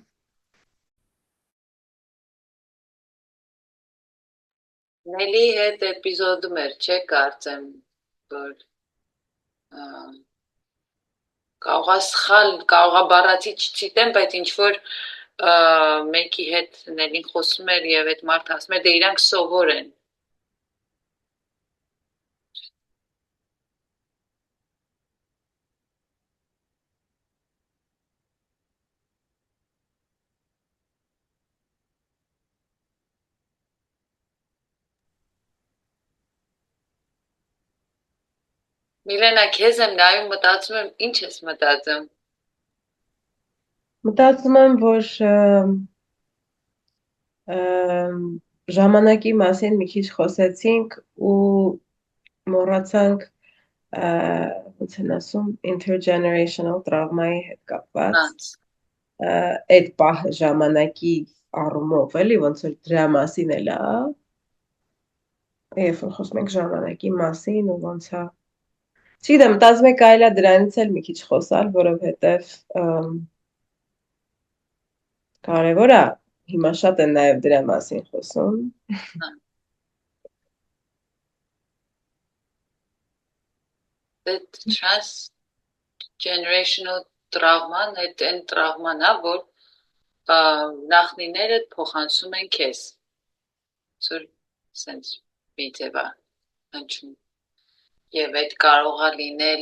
Նելի հետ էպիզոդում էր, չէ, կարծեմ, որ կարողա սխալ, կարողա բառացի չցիտեմ, բայց ինչ որ մեկի հետ Նելին խոսում էր եւ այդ մարդը ասում էր դե իրանք սովոր են Միլենա, քեզ եմ նայում, մտածում եմ, ինչ ես մտածում։ Մտածում եմ, որ ժամանակի մասին մի քիչ խոսեցինք ու մոռացանք ոնց են ասում intergenerational տրավմայի հետ կապված այդ պահը ժամանակի առումով էլի ոնց որ դրա մասին էլ է երբ որ խոսում ենք ժամանակի մասին ու ոնց է Չգիտեմ, մտածում եմ կարելի է դրանից էլ մի քիչ խոսալ, որովհետև կարևոր է, հիմա շատ են նաև դրա մասին խոսում։ Այդ transgenerational տրավման, այդ այն տրավման է, որ նախնիները փոխանցում են քեզ։ Սոր սենց մի ձև է հնչում։ Եվ այդ կարող է լինել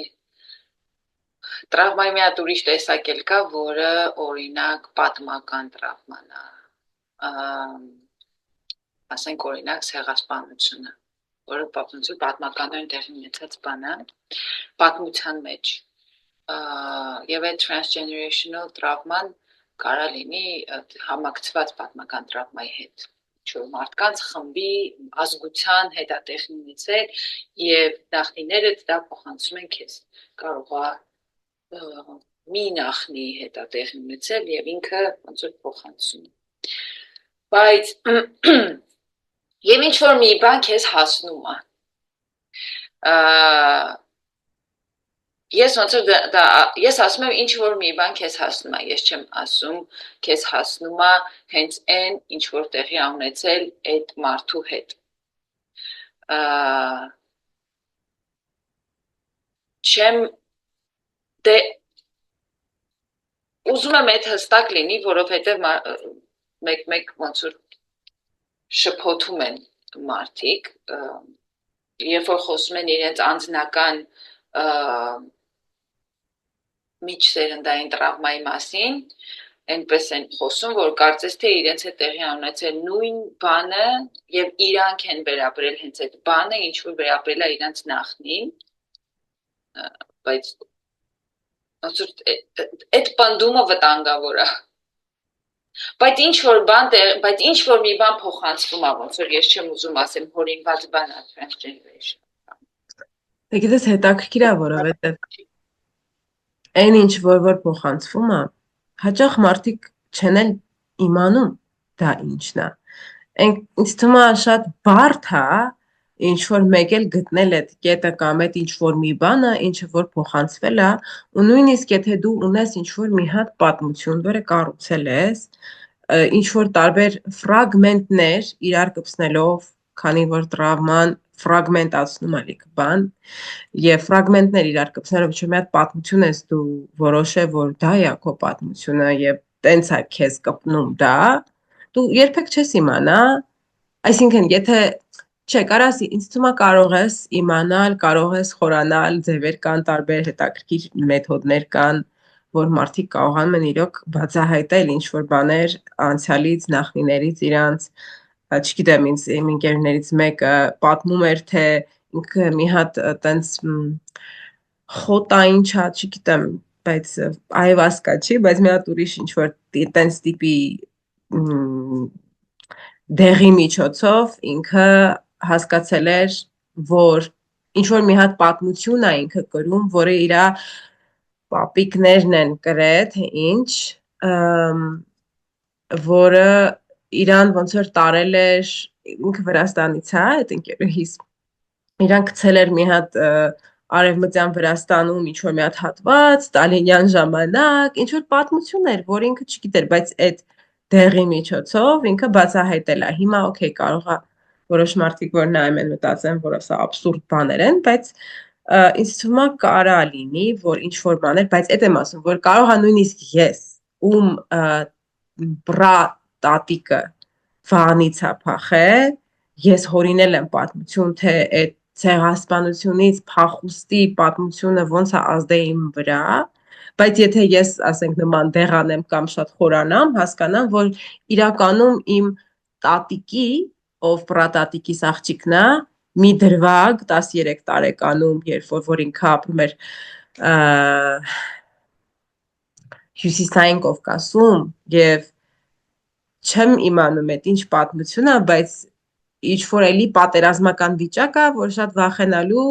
տրավմայի մի հատ ուրիշ տեսակ էլ կա, որը օրինակ պատմական տրավման է, ասենք օրինակ ցեղասպանությունը, որը ոնց որ պատմականորեն տեղի ունեցած բան է, պատմության մեջ։ Եվ այդ transgenerational տրավման կարա լինի համակցված պատմական տրավմայի հետ։ Ինչ-որ մարդկանց խմբի ազգության հետ է տեղի ունեցել եւ նախնիները դա փոխանցում են քեզ։ Կարող է մի նախնի հետ է տեղի ունեցել եւ ինքը ոնց որ փոխանցում։ Բայց եւ ինչ որ մի բան քեզ հասնում է։ Ես ոնց որ ես ասում եմ ինչ որ մի բան քեզ հասնում է, ես չեմ ասում քեզ հասնում է հենց այն ինչ որ տեղի ունեցել այդ մարդու հետ։ Չեմ դե ուզում եմ այդ հստակ լինի, որովհետև մեկ ոնց որ շփոթում են մարդիկ, երբ որ խոսում են իրենց անձնական միջսերնդային տրավմայի մասին, այնպես են խոսում, որ կարծես թե իրենց հետ տեղի ունեցել նույն բանը եւ իրանք են վերապրել հենց այդ բանը, ինչ որ վերապրել է իրենց նախնին, բայց ոնց որ այդ պնդումը վտանգավոր է։ Բայց ինչ որ մի բան փոխանցվում է, ոնց որ ես չեմ ուզում ասեմ հորինված բան է transgeneration։ Դե գիտես հետաքրքիր է, որովհետև այն ինչ որ փոխանցվում է, հաճախ մարդիկ չեն էլ իմանում դա ինչն է։ Ինձ թվում է շատ բարդ է ինչ որ մեկ էլ գտնել այդ կետը կամ այդ ինչ որ մի բանը, ինչը որ փոխանցվել է, ու նույնիսկ եթե դու ունես ինչ որ մի հատ պատմություն, որը կառուցել ես, ինչ որ տարբեր ֆրագմենտներ իրար կպցնելով, քանի որ տրավման ֆրագմենտացնում է լիքը բան, եւ ֆրագմենտներ իրար կպցնելով ինչ որ մի հատ պատմություն ես դու որոշել, որ դա է քո պատմությունը եւ տենց է քեզ կպնում դա, դու երբեք չես իմանա, այսինքն եթե չէ, կարաս ինձ թվում է կարող ես իմանալ, կարող ես խորանալ, ձևեր կան, տարբեր հետաքրքիր մեթոդներ կան, որ մարդիկ կարողանում են իրոք բացահայտել ինչ որ բաներ անցյալից, նախնիներից իրանց, չգիտեմ, ինձ իմ ընկերներից մեկը պատմում էր, թե ինքը մի հատ տենց խոտային չա, չգիտեմ, բայց այվասկա չի, բայց մի հատ ուրիշ ինչ որ տենց տիպի դեղի միջոցով ինքը հասկացել էր, որ ինչ որ մի հատ պատմություն է ինքը կրում, որը իր պապիկներն են կրել, թե ինչ, որը իրան ոնց որ տարել էր, ինքը Վրաստանից է, այդ ընկերուհիս, իրան գցել էր մի հատ Արևմտյան Վրաստանում ինչ որ մի հատ հատված, Ստալինյան ժամանակ, ինչ որ պատմություն էր, որ ինքը չգիտեր, բայց այդ դեղի միջոցով ինքը բացահայտել է։ Հիմա օքեյ, կարող է որոշ մարդիկ որ նայում են մտածեն, որ սա աբսուրդ բաներ են, բայց ինձ թվում է կարա լինի, որ ինչ որ բաներ, բայց այդ եմ ասում, որ կարող է նույնիսկ ես, ում տատիկը վանից է փախել, ես հորինել եմ պատմություն, թե այդ ցեղասպանությունից փախուստի պատմությունը ոնց է ազդել իմ վրա, բայց եթե ես ասենք նման դեղանեմ կամ շատ խորանամ, հասկանամ, որ իրականում իմ տատիկի, ով պրատատիկիս աղջիկն է, մի դրվագ 13 տարեկանում, երբ որ ինքը ապրում էր Հյուսիսային Կովկասում եւ չեմ իմանում այդ ինչ պատմություն է, բայց ինչ որ էլի պատերազմական վիճակ է, որ շատ վախենալու,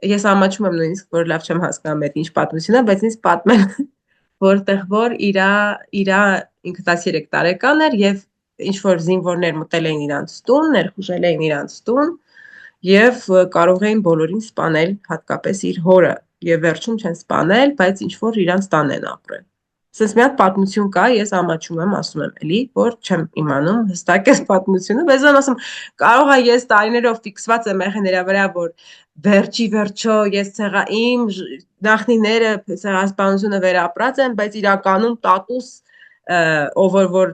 ես ամաչում եմ նույնիսկ, որ լավ չեմ հասկանում այդ ինչ պատմություն է, բայց ինձ պատմել, որտեղ որ իրա ինքը 13 տարեկան էր եւ ինչ որ զինվորներ մտել էին իրանց տուն, ներխուժել էին իրանց տուն եւ կարող էին բոլորին սպանել, հատկապես իր հորը, եւ վերջում չեն սպանել, բայց ինչ որ իրանց տան են ապրել։ Սենց մի հատ պատմություն կա, ես ամաչում եմ, ասում եմ էլի, որ չեմ իմանում հստակ այս պատմությունը, բայց եմ ասում, կարող է ես տարիներով ֆիքսված եմ եղել նրա վրա, որ վերջո ես իմ նախնիները ցեղասպանությունը վերապրած են, բայց իրականում տատուս ով որ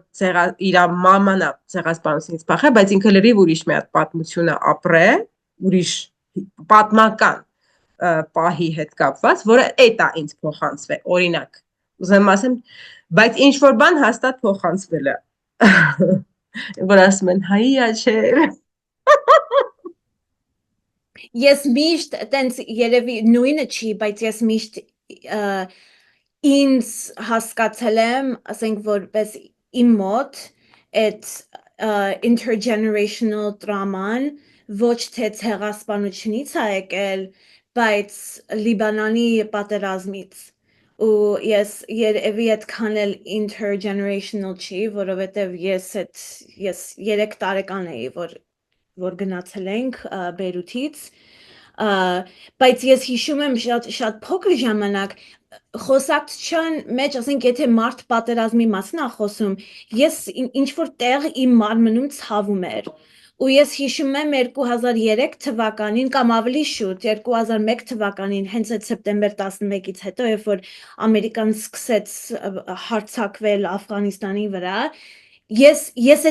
իր մաման է ցեղասպանությունից փախել, բայց ինքը լրիվ ուրիշ մի հատ պատմություն է ապրել, ուրիշ պատմական պահի հետ կապված, որը էդ է ինձ փոխանցվել, օրինակ, ուզեմ ասեմ, բայց ինչ որ բան հաստատ փոխանցվել է, որ ասում են հայիա չէ, Ես միշտ տենց երևի նույնը չի, բայց ես միշտ ինձ հասկացել եմ, ասենք որպես իմ մոտ այդ intergenerational տրաման ոչ թե ցեղասպանությունից է եկել, բայց Լիբանանի պատերազմից ու ես երևի այդքան էլ intergenerational չի, որովհետև ես 3 տարեկան էի, որ գնացել ենք Բեյրութից, բայց ես հիշում եմ շատ փոքր ժամանակ խոսակցության մեջ, ասենք, եթե մարդ պատերազմի մասն է խոսում, ես ինչ որ տեղ իմ մարմնում ցավում էր։ Ու ես հիշում եմ 2003 թվականին կամ ավելի շուտ 2001 թվականին հենց այդ սեպտեմբեր 11-ից հետո, երբ որ Ամերիկան սկսեց հարձակվել Աֆղանիստանի վրա, ես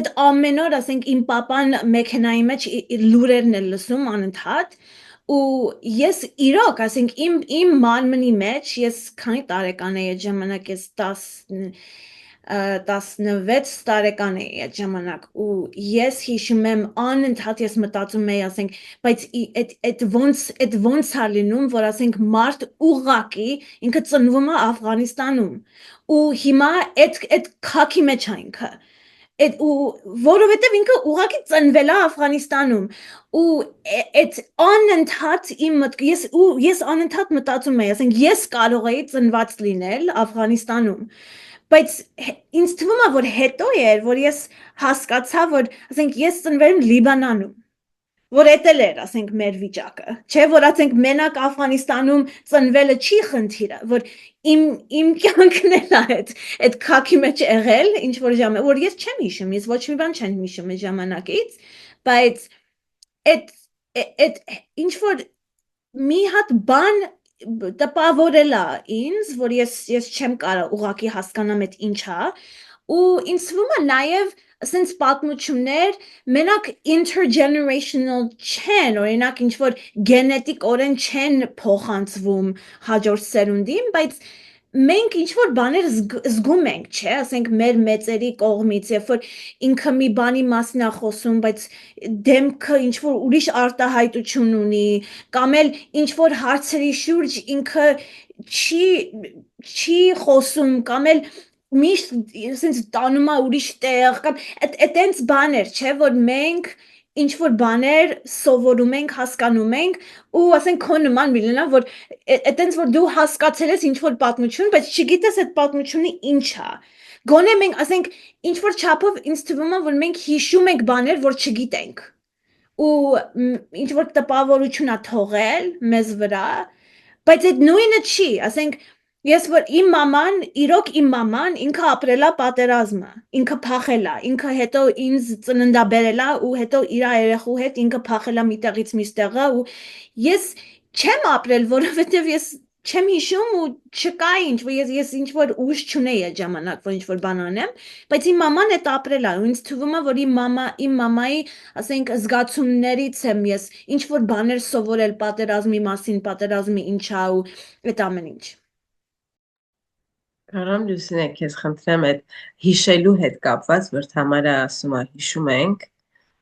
այդ ամեն օր, ասենք, իմ papan մեքենայի մեջ լուրերն էր լսում անընդհատ ու ես իրոք, ասենք, իմ մարմնի մեջ ես քանի տարեկան էի այդ ժամանակ, ես 16 տարեկան էի այդ ժամանակ ու ես հիշում եմ անընդհատ ես մտածում էի, ասենք, բայց այդ ոնց է լինում, որ ասենք մարդ ուղղակի ինքը ծնվում է Աֆղանիստանում ու հիմա այդ քաքի մեջ է ինքը ու որովհետև ինքը ուղղակի ծնվել է Աֆղանիստանում ու այդ անընդհատ իմ մտք ես անընդհատ մտածում էի, ասենք ես կարող էի ծնված լինել Աֆղանիստանում բայց ինձ թվում է որ հետո էր որ ես հասկացա որ ասենք ես ծնվել եմ Լիբանանում որ էտել էր, ասենք, մեր վիճակը, չէ, որ ասենք մենակ Աֆղանիստանում ծնվելը չի խնդիրը, որ իմ կյանքն էլ է այդ քաքի մեջ եղել, ինչ որ ժամանակ, որ ես չեմ հիշում, ես ոչ մի բան չեմ հիշում այդ ժամանակից, բայց այդ ինչ որ մի հատ բան տպավորել է ինձ, որ ես չեմ կարող ուղղակի հասկանամ այդ ինչ է, ու ինձ թվում է նաև ասենց պատմություններ մենակ intergenerational չեն, օրինակ ինչ որ գենետիկորեն չեն փոխանցվում հաջորդ սերունդին, բայց մենք ինչ որ բաներ զգում ենք, չէ, ասենք մեր մեծերի կողմից, երբ որ ինքը մի բանի մասին է խոսում, բայց դեմքը ինչ որ ուրիշ արտահայտություն ունի, կամ էլ ինչ որ հարցերի շուրջ ինքը չի խոսում, կամ էլ միշտ ասենց տանում է ուրիշ տեղ, կամ այտենց բաներ, չէ, որ մենք ինչ որ բաներ սովորում ենք, հասկանում ենք ու ասենք քո նման մի լինա որ այտենց որ դու հասկացել ես ինչ որ պատմություն, բայց չգիտես այդ պատմությունը ինչ է։ Գոնե մենք ասենք ինչ որ չափով ինձ թվում է որ մենք հիշում ենք բաներ, որ չգիտենք։ Ու ինչ որ տպավորություն է թողել մեզ վրա, բայց այդ նույնը չի, ասենք ես որ իմ մաման, իրոք իմ մաման ինքը ապրել է պատերազմը, ինքը փախել է, ինքը հետո ինձ ծննդաբերել է ու հետո իր երեխու հետ ինքը փախել է մի տեղից մյուս տեղը ու ես չեմ ապրել, որովհետև ես չեմ հիշում ու չկա ինչ, ես ինչ որ ուժ չունեի այդ ժամանակ, որ ինչ որ բան անեմ, բայց իմ մաման այդ ապրել է ու ինձ թվում է, որ իմ մամայի, ասենք, զգացումներից եմ ես ինչ որ բաներ սովորել պատերազմի մասին, պատերազմի ինչ է ու այդ ամեն ինչ։ Կարամ Լուսինե, քեզ խնդրեմ այդ հիշելու հետ կապված, որ Թամարա ասում է հիշում ենք,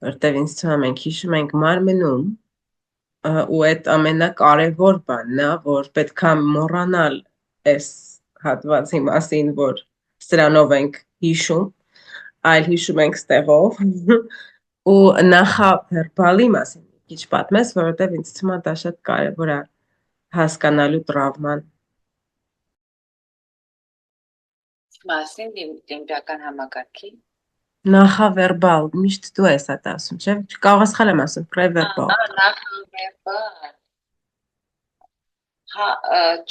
որտեղ ինձ թվում է մենք հիշում ենք մարմնում ու այդ ամենակարևոր բանն է, որ պետք է մոռանալ այս հատվածի մասին, որ սրանով ենք հիշում, այլ հիշում ենք ստեղով ու նախավերբալի մասին մի քիչ պատմես, որովհետև ինձ թվում է դա շատ կարևոր է հասկանալու տրավման Մասին դիմպիական համակարգի նախավերբալ, միշտ դու ես այդ ասում, չէ՞, կարող ես խալ եմ ասում, պրեվերբալ նախավերբալ Հա,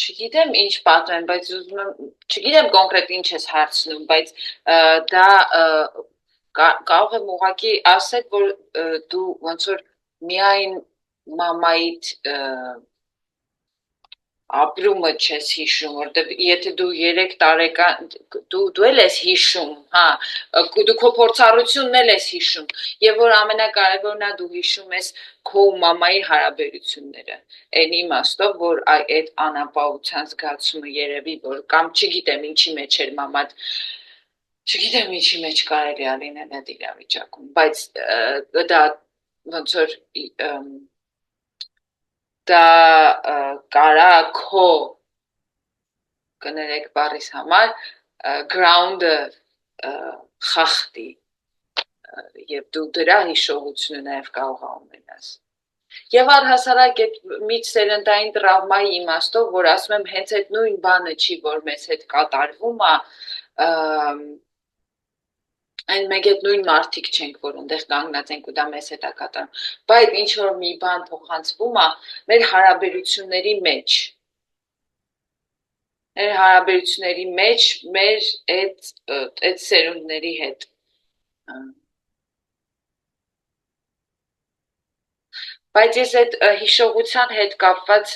չգիտեմ ինչ պատմեմ, բայց ուզում եմ, չգիտեմ կոնկրետ ինչ ես հարցնում, բայց դա կարող եմ ուղղակի ասել, որ դու ոնց որ միայն մամայիդ ապրումը չես հիշում, որտեղ եթե դու 3 տարեկան դու էլ ես հիշում, հա, դու քո փորձառությունն էլ ես հիշում, եւ որ ամենակարևորն է դու հիշում ես քո ու մամայի հարաբերությունները։ Այն իմաստով, որ այդ անապահովության զգացումը երևի որ կամ չգիտեմ ինչի մեջ էր մաման, չգիտեմ ինչի մեջ կարելի է լինել այդ իրավիճակում, բայց դա ոնց որ դա կարա քո կներեք բառիս համար ground-ը խախտի եւ դու դրա հիշողությունը նաեւ կարող ես ունենաս։ Եվ առհասարակ այդ միջսերնդային տրավմայի իմաստով, որ ասում եմ հենց այդ նույն բանը չի, որ մեզ հետ կատարվում է, այն մեկ այդ նույն մարդիկ չենք, որ այնտեղ կանգնած ենք ու դա մեզ հետ է կատարում, բայց ինչ որ մի բան փոխանցվում է մեր հարաբերությունների մեջ, մեր այդ սերունդների հետ։ Բայց ես այդ հիշողության հետ կապված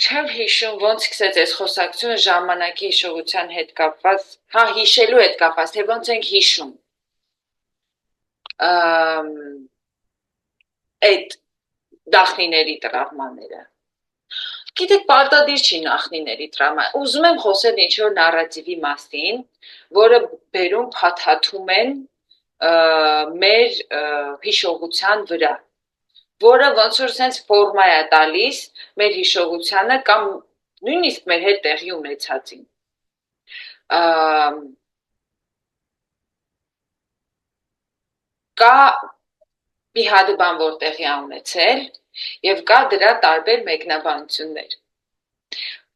չեմ հիշում ոնց սկսեց այս խոսակցությունը ժամանակի հիշողության հետ կապված, հա հիշելու հետ կապված, թե ոնց ենք հիշում այդ նախնիների տրավմաները։ Գիտեք, պարտադիր չի նախնիների տրավմա։ Ուզում եմ խոսել ինչ-որ նարատիվի մասին, որը բերում փաթաթում են մեր հիշողության վրա, որը ոնց որ սենց ֆորմա է տալիս մեր հիշողությանը կամ նույնիսկ մեր հետ տեղի ունեցածին։ Կա մի հատ բան, որ տեղի է ունեցել եւ կա դրա տարբեր մեկնաբանություններ։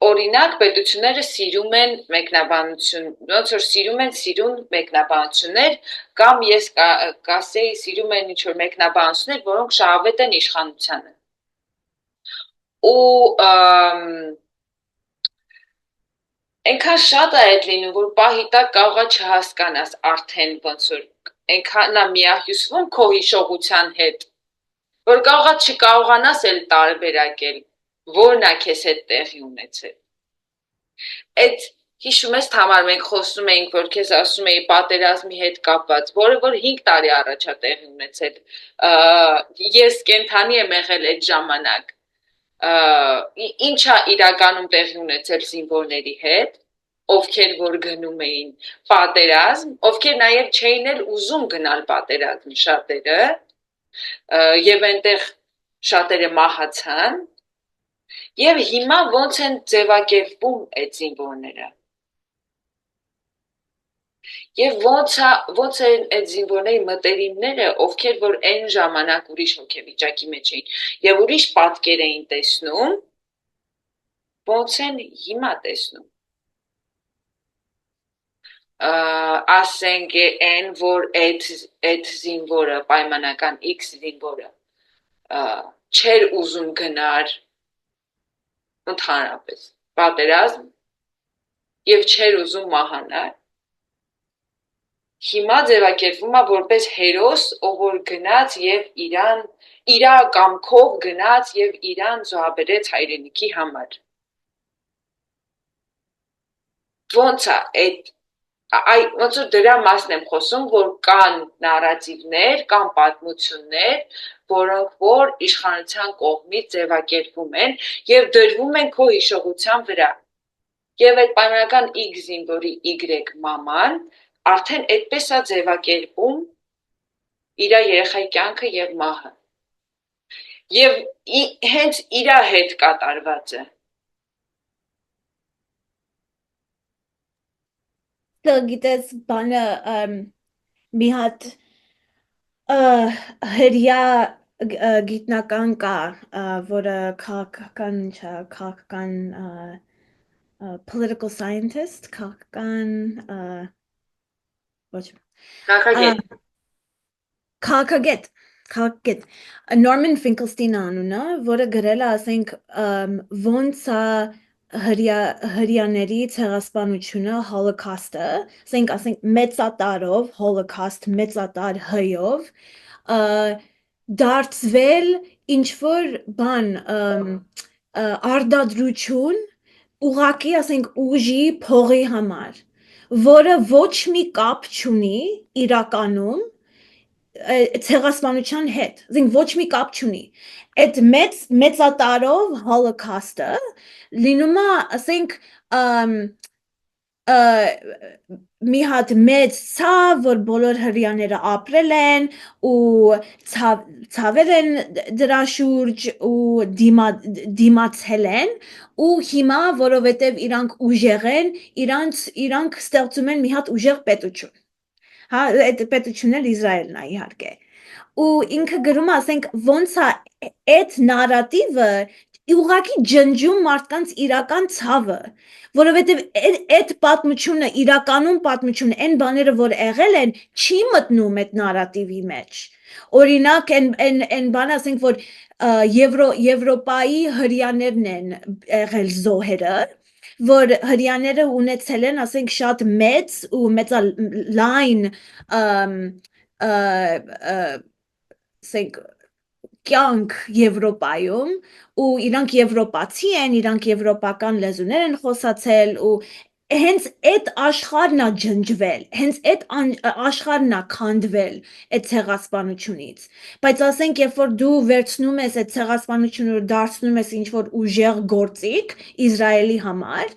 Օրինակ, պետությունները սիրում են մեկնաբանություն, ոնց որ սիրում են սիրուն մեկնաբանություններ, կամ ես կասեի սիրում են ինչ-որ մեկնաբանություններ, որոնք շահավետ են իշխանությանը։ Ու այնքան շատ է այդ լինում, որ պահի տակ կարող է չհասկանաս արդեն ոնց որ այնքան է միահյուսվում քո հիշողության հետ, որ կարող է չկարողանաս էլ տարբերակել, որն է քեզ հետ տեղի ունեցել։ Այդ հիշում ես Թամար, մենք խոսում էինք, որ քեզ ասում էի պատերազմի հետ կապված, որը որ 5 տարի առաջ է տեղի ունեցել։ Ես կենթանի եմ եղել այդ ժամանակ։ Ինչ է իրականում տեղի ունեցել զինվորների հետ, ովքեր որ գնում էին պատերազմ, ովքեր նաև չէին էլ ուզում գնալ պատերազմ շատերը, եւ այնտեղ շատերը մահացան, եւ հիմա ոնց են ձևակերպում այդ զինվորները։ Եվ ոնց են այդ զինվորների մտերիմները, ովքեր որ այն ժամանակ ուրիշ հոգեվիճակի մեջ էին եւ ուրիշ պատկեր էին տեսնում, ոնց են հիմա տեսնում։ Ասենք այն, որ այդ զինվորը, պայմանական X զինվորը չէր ուզում գնար ընդհանրապես պատերազմ եւ չէր ուզում մահանալ, հիմա ձևակերպվում է որպես հերոս, ով որ գնաց եւ իրա կամքով գնաց եւ իրան զոհաբերեց հայրենիքի համար։ Ոնց է ոնց որ դրա մասն եմ խոսում, որ կան նարատիվներ, կան պատմություններ, որոնք որ իշխանության կողմից ձևակերպվում են եւ դրվում են քո հիշողության վրա։ Եվ այդ պայմանական X զինվորի Y մաման արդեն այդպես է ձևակերպում իր երեխայի կյանքը եւ մահը։ Եվ հենց իր հետ կատարված է։ Գիտես բանը մի հատ հրյա գիտնական կա, որը քաղաքական political scientist, քաղաքագետ Norman Finkelstein անունը, որը գրել է, ասենք, ոնց է հրյաների ցեղասպանությունը հոլոկոստը, ասենք մեծատարով հոլոկոստ, մեծատար հյով դարձվել ինչ-որ բան արդադրություն ուղղակի, ասենք, ուժի փողի համար, որը ոչ մի կապ չունի իրականում ցեղասպանության հետ, ասենք ոչ մի կապ չունի։ Այդ մեծատարով հոլոկոստը լինում է, ասենք, մի հատ մեծ ցավ, որ բոլոր հрьяաները ապրել են ու ցավեր են դրա շուրջ ու դիմացել են ու հիմա որովհետև իրանք ուժեղ են, իրանք ստեղծում են մի հատ ուժեղ պետություն։ Հա, այդ պետությունն էլ Իսրայելն է իհարկե։ Ու ինքը գրում է, ասենք, ոնց է այդ նարատիվը ուղղակի ջնջում մարդկանց իրական ցավը, որովհետև այդ պատմությունը, իրականում պատմությունը, այն բաները, որ եղել են, չի մտնում այդ նարատիվի մեջ։ Օրինակ, այն բանը, ասենք, որ Եվրոպայի հрьяաներն են եղել զոհերը, որ հрьяաները ունեցել են, ասենք, շատ մեծ ու մեծալայն ասենք կյանք Եվրոպայում ու իրանք եվրոպացի են, իրանք եվրոպական լեզուներ են խոսացել ու հենց այդ աշխարհն է ջնջվել, հենց այդ աշխարհն է քանդվել այդ ցեղասպանությունից։ Բայց ասենք, երբ որ դու վերցնում ես այդ ցեղասպանությունը ու դարձնում ես ինչ-որ ուժեղ գործիք Իսրայելի համար,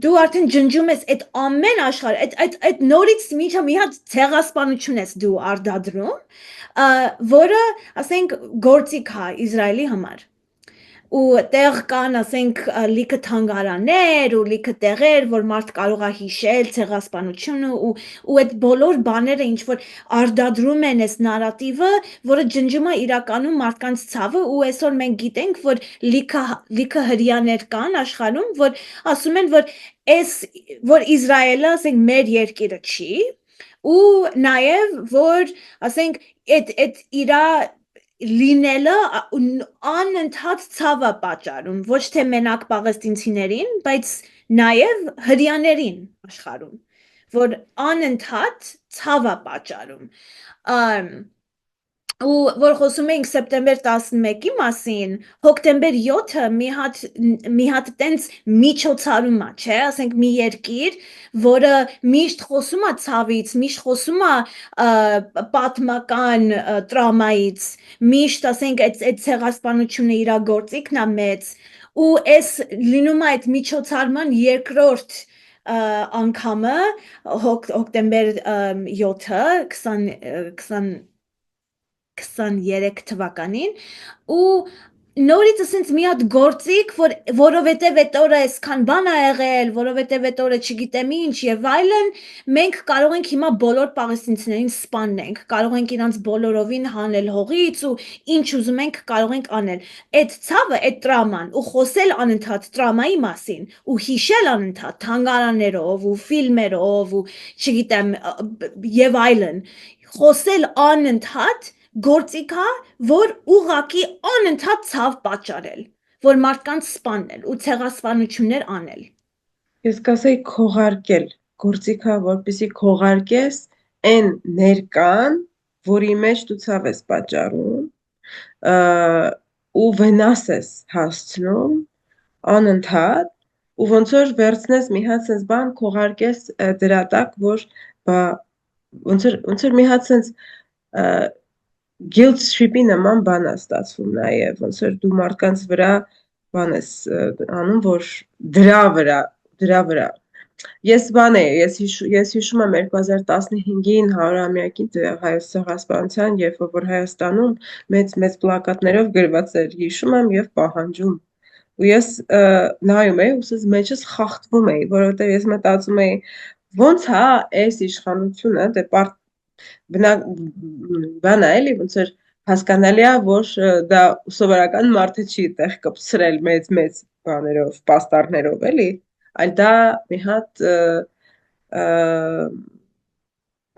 դու արդեն ջնջում ես այդ ամեն աշխարհ, այդ նորից մի հատ ցեղասպանություն ես դու արտադրում, որը, ասենք, գործիք է Իսրայելի համար։ Ու տեղ կան, ասենք, լիքը թանգարաններ ու լիքը տեղեր, որ մարդ կարող է հիշել ցեղասպանությունը ու այդ բոլոր բաները ինչ որ արտադրում են այս նարատիվը, որը ջնջում է իրականում մարդկանց ցավը ու այսօր մենք գիտենք, որ լիքը հрьяաներ կան աշխարհում, որ ասում են, որ Իսրայելը, ասենք, մեր երկիրը չի, ու նաև, որ, ասենք, այդ իրա լինելը անընդհատ ցավ է պատճառում, ոչ թե մենակ պաղեստինցիներին, բայց նաև հрьяաներին աշխարհում, որ անընդհատ ցավ է պատճառում։ Ու որ խոսում էինք սեպտեմբեր 11-ի մասին, հոկտեմբեր 7-ը մի հատ տենց միջոցառում է, չէ, ասենք մի երկիր, որը միշտ խոսում է ցավից, միշտ խոսում է պատմական տրամայից, միշտ ասենք այդ ցեղասպանությունը իր գործիքն է մեծ, ու այս լինում է այդ միջոցառման երկրորդ անգամը հոկտեմբեր 7-ը 23 թվականին ու նորից ասենց մի հատ գործիք, որովհետև այդ օրը այսքան բան ա եղել, որովհետև այդ օրը չգիտեմ ինչ եւ այլն, մենք կարող ենք հիմա բոլոր պաղեստինցիներին սպանենք, կարող ենք իրանց բոլորովին հանել հողից ու ինչ ուզում ենք կարող ենք անել։ Այդ ցավը, այդ տրաման ու խոսել անընդհատ տրամայի մասին ու հիշել անընդհատ թանգարաններով ու ֆիլմերով ու չգիտեմ եւ այլն, խոսել անընդհատ գործիքա, որ ուղակի անընդհատ ցավ պատճառել, որ մարդկանց սպանել ու ցեղասպանություններ անել։ Ես կասեի քողարկել, գործիքա, որպեսզի քողարկես այն ներկան, որի մեջ դու ցավ ես պատճառում, ու վնաս ես հասցնում անընդհատ, ու ոնց որ վերցնես մի հատ sense բան քողարկես դրա տակ, որ ոնց որ մի հատ sense guilt trip-ի նման բան է ստացվում նաև, ոնց որ դու մարդկանց վրա բան ես անում, որ դրա վրա ես հիշում եմ 2015-ին 100-ամյակին Հայոց ցեղասպանության, երբ որ Հայաստանում մեծ պլակատներով գրված էր հիշում եմ եւ պահանջում ու ես նայում էի ու ես մեջս խախտվում էի, որովհետեւ ես մտածում էի ոնց է այս իշխանությունը դե բան է էլի ոնց որ հասկանալի է որ դա սովորական մարդը չի տեղ կպցրել մեծ բաներով պաստառներով էլի այլ դա մի հատ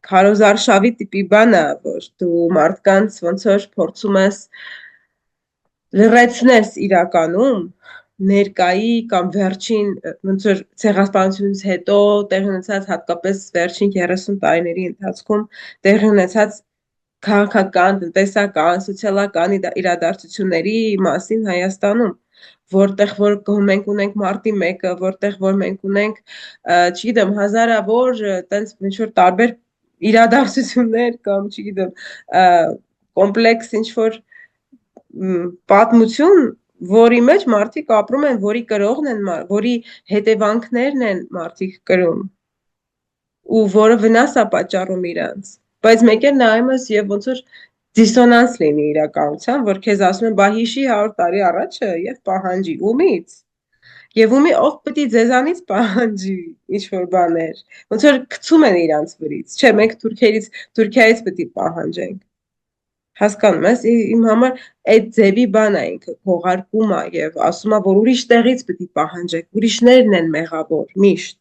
քարոզարշավի տիպի բան է որ դու մարդկանց ոնց որ փորձում ես լրացնես իրականում ներկայի կամ վերջին ոնց որ ցեղասպանությունից հետո տեղի ունեցած հատկապես վերջին 30 տարիների ընթացքում տեղի ունեցած քաղաքական, տնտեսական, սոցիալական իրադարձությունների մասին Հայաստանում, որտեղ որ մենք ունենք մարտի 1-ը, որտեղ որ մենք ունենք, չգիտեմ, հազարավոր տենց ինչ որ տարբեր իրադարձություններ կամ չգիտեմ, կոմպլեքս ինչ որ պատմություն, որի մեջ մարդիկ ապրում են, որի կրողն են, որի հետևանքներն են մարդիկ կրում ու որը վնաս է պատճառում իրանց, բայց մեկ էլ նայում ես եւ ոնց որ դիսոնանս լինի իրականության, որ քեզ ասում են, բա հիշի 100 տարի առաջը եւ պահանջի ումից։ Եվ ումի ով պետք է ձեզանից պահանջի ինչ-որ բաներ, ոնց որ գցում են իրանց վրից, չէ, մենք Թուրքիայից պետք է պահանջենք։ Հասկանում ես, իմ համար այդ ձևի բան է ինքը, քողարկում է եւ ասում է, որ ուրիշ տեղից պետք է պահանջեք, ուրիշներն են մեղավոր, միշտ։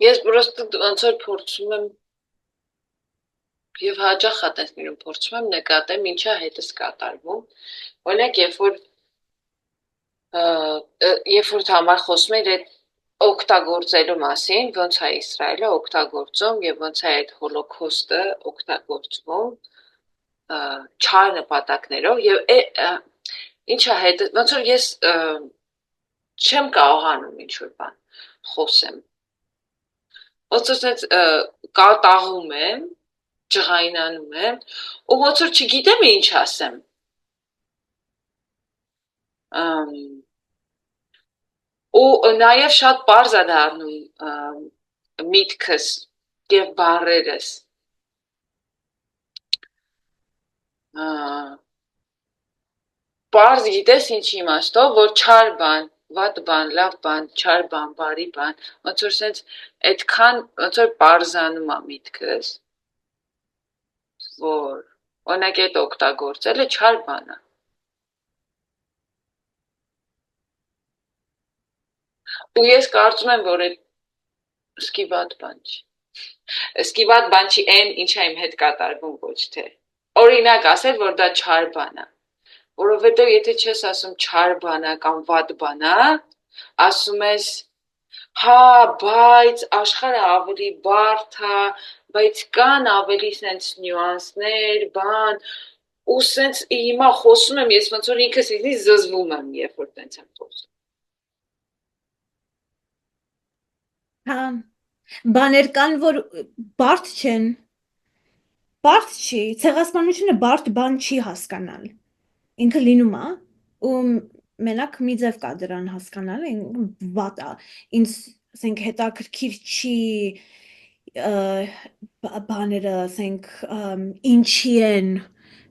Ես պրոստը ոնց որ փորձում եմ եւ հաճախ հատենքներում փորձում եմ նկատեմ ինչա հետս կատարվում։ Օրինակ, երբ որ համար խոսում էր այդ օգտագործելու մասին, ոնց է Իսրայելը օգտագործում եւ ոնց է այդ հոլոկոստը օգտագործվում չար նպատակներով եւ ինչա հետ ոնց որ ես չեմ կարողանում ինչ-որ բան խոսեմ։ Ոնց որ կատաղում եմ, ջղայնանում եմ, ու ոնց որ չգիտեմ ինչ ասեմ։ Ու նաև շատ պարզ է դառնում միտքս եւ բառերս։ Պարզ գիտես ինչ իմաստով, որ չար բան, վատ բան, լավ բան, չար բան, բարի բան, ոնց որ սենց այդքան ոնց որ պարզանում է միտքս, որ օրինակ այդ օգտագործելը չար բան է։ Ու ես կարծում եմ, որ այդ սկիվատ բան չի։ Սկիվատ բան չի այն, ինչա իմ հետ կատարվում ոչ թե։ Օրինակ ասել, որ դա չար բան է։ Որովհետև եթե չես ասում չար բան է կամ վատ բան է, ասում ես հա, բայց աշխարհը ավելի բարդ է, բայց կան ավելի սենց նյուանսներ, բան, ու սենց հիմա խոսում եմ, ես ոնց որ ինքս ինձնից զզվում եմ, երբ որ տենց եմ խոսում։ Հա, բաներ կան, որ բարդ չեն, բարդ չի, ցեղասպանությունը բարդ բան չի հասկանալ, ինքը լինում է, ու մենակ մի ձև կա դրան հասկանալ, վատ է, ինձ ասենք հետաքրքիր չի բաները, ասենք ինչի են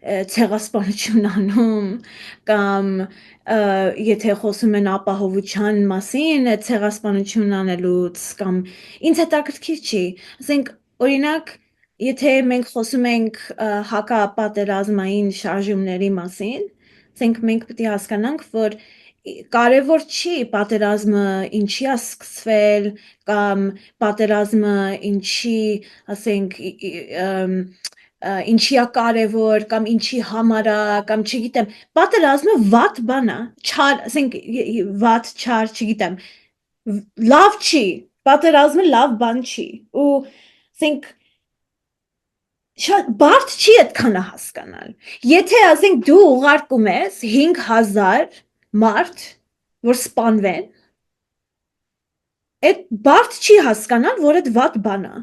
ցեղասպանություն անում կամ եթե խոսում են ապահովության մասին ցեղասպանություն անելուց կամ ինձ հետաքրքիր չի, ասենք օրինակ եթե մենք խոսում ենք հակապատերազմային շարժումների մասին, ասենք մենք պետք է հասկանանք, որ կարևոր չի պատերազմը ինչի է սկսվել կամ պատերազմը ինչի, ասենք, ինչի է կարևոր կամ ինչի համար է կամ չգիտեմ, պատերազմը վատ բան է, չար, ասենք, վատ, չար, չգիտեմ, լավ չի, պատերազմը լավ բան չի, ու ասենք շատ բարդ չի այդքանը հասկանալ։ Եթե ասենք դու ուղարկում ես 5000 մարդ, որ սպանվեն, այդ բարդ չի հասկանալ, որ այդ վատ բան է։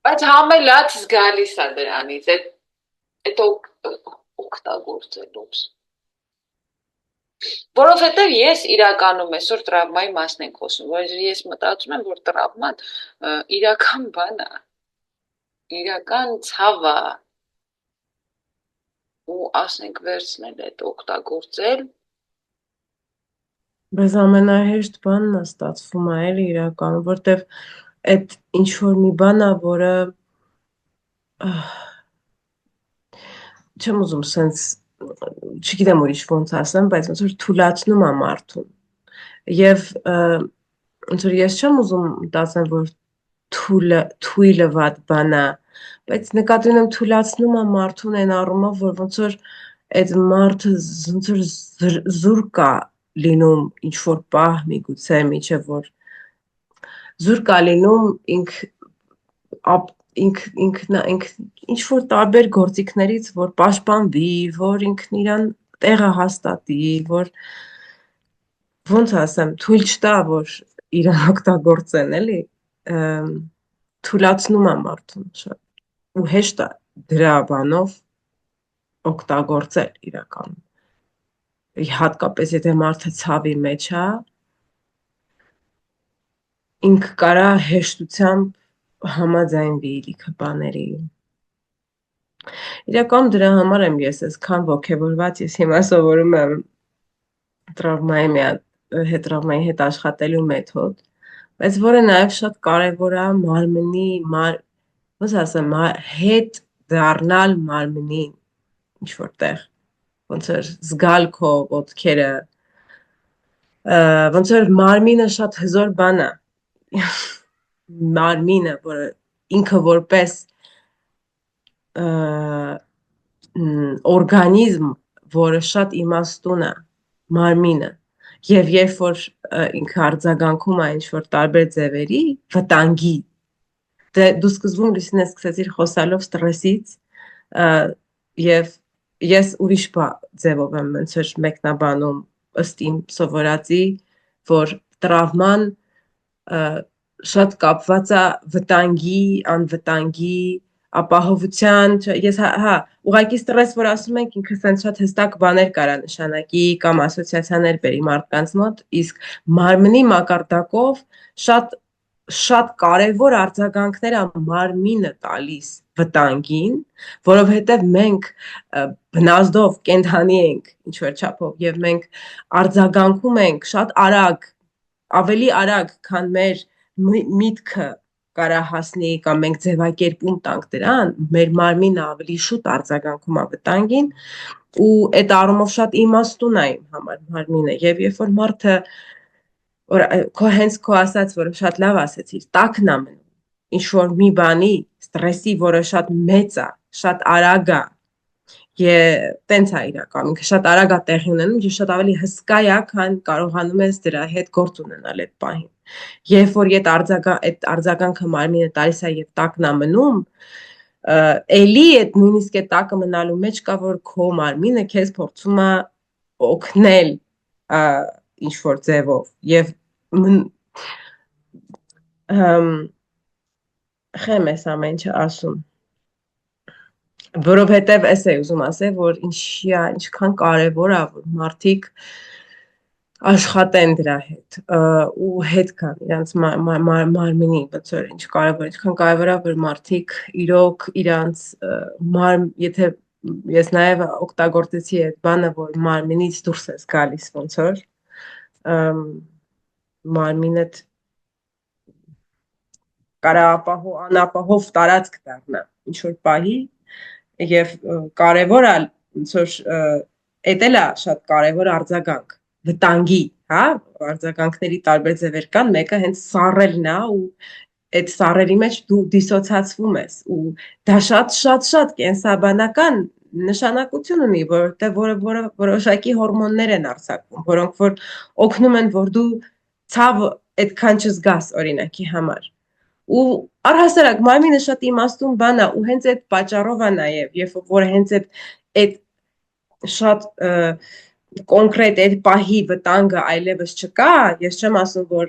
Բայց համելած զգալիս է դրանից, այդ օգտագործելուց։ Որովհետև ես իրականում այսօր տրավմայի մասն ենք խոսում, որ ես մտածում եմ, որ տրավման իրական բան է, իրական ցավ է, ու ասենք վերցնել այդ օգտագործել։ Բայց ամենահեշտ բանն է ստացվում է էլի իրականում, որտեվ այդ ինչ որ մի բան է, որը չեմ ուզում սենց չգիտեմ ուրիշ ոնց ասեմ, բայց ոնց որ թուլացնում է մարդուն։ Եվ ոնց որ ես չեմ ուզում մտածեմ, որ թույլը վատ բան է, բայց նկատի ունեմ թուլացնում է մարդուն այն առումով, որ ոնց որ այդ մարդը ոնց որ զուրկ է լինում ինչ որ պահ միգուցե միջև որ զուրկ է լինում ինքն ինչ որ տարբեր գործիքներից, որ պաշտպանվի, որ ինքն իրան տեղը հաստատի, որ ոնց ասեմ, թույլ չտա, որ իրան օգտագործեն, էլի, թույլատնում է մարդուն շատ ու հեշտ է դրա բանով օգտագործել իրականում հատկապես եթե մարդը ցավի մեջ է ինքը կարա հեշտությամբ համաձայնվի իր բաների իրականում դրա համար եմ ես այսքան ոգևորված ես հիմա սովորում եմ տրավմայի հետ աշխատելու մեթոդ բայց որը նաև շատ կարևոր է մարմնի ոնց ասեմ հետ դառնալ մարմնին ինչ որտեղ ոնց որ զգալ քո ոտքերը ոնց որ մարմինը շատ հզոր բան է մարմինը որը ինքը որպես օրգանիզմ որը շատ իմաստուն է մարմինը եւ երբ որ ինքը արձագանքում է ինչ որ տարբեր ձևերի վտանգի դու սկզբում լուսինը սկսեցիր խոսալով ստրեսից եւ ես ուրիշ ձևով եմ ոնց որ մեկնաբանում ըստ իմ սովորածի որ տրավման շատ կապված է վտանգի անվտանգի ապահովության ես ուղղակի ստրես որ ասում ենք ինքը sense շատ հստակ բաներ կարա նշանակի կամ ասոցիացիաներ բերի մարդկանց մոտ իսկ մարմնի մակարդակով շատ կարևոր արձագանքներ մարմինը տալիս վտանգին որովհետև մենք բնազդով կենդանի ենք ինչ որ չափով եւ մենք արձագանքում ենք շատ արագ ավելի արագ քան մեր միտքը կարա հասնի կամ մենք ձևակերպում տանք դրան, մեր մարմինը ավելի շուտ արձագանքում է վտանգին ու այդ առումով շատ իմաստուն է իմ համար մարմինը եւ երբ որ մարդը հենց քո ասած որը շատ լավ ասեցիր տակն է մնում ինչ որ մի բանի ստրեսի որը շատ մեծ է շատ արագ է եւ տենց է իրական ինքը շատ արագ է տեղի ունենում եւ շատ ավելի հսկա է քան կարողանում ես դրա հետ գործ ունենալ այդ պահին երբ որ այդ արձագանքը մարմինը տալիս է եւ տակն է մնում էլի այդ նույնիսկ այդ տակը մնալու մեջ կա որ քո մարմինը քեզ փորձում է օգնել ինչ որ ձևով եւ խեմ ես ամեն ինչ ասում որովհետև էս է ուզում ասել որ ինչքան կարևոր է որ մարդիկ աշխատեն դրա հետ ու հետ կան իրանց մարմինի ոնց որ ինչ կարևոր ինչքան կարևոր է որ մարդիկ իրոք իրանց եթե ես նաև օգտագործեցի այդ բանը որ մարմինից դուրս ես գալիս ոնց որ մարմինդ կարա անապահով տարածք դառնա ինչ որ պահի եւ կարևոր է ոնց որ էդ էլ է շատ կարևոր արձագանք վտանգի հա արձագանքների տարբեր ձևեր կան մեկը հենց սառելն է ու այդ սառերի մեջ դու դիսոցացվում ես ու դա շատ կենսաբանական նշանակություն ունի որովհետեւ որոշակի հորմոններ են արձակվում որոնք որ օգնում են որ դու ցավ այդքան չզգաս օրինակի համար ու առհասարակ մարմինը շատ իմաստուն բան է ու հենց այդ պատճառով է նաև երբ որ հենց այդ շատ կոնկրետ այդ պահի վտանգը այլևս չկա ես չեմ ասում որ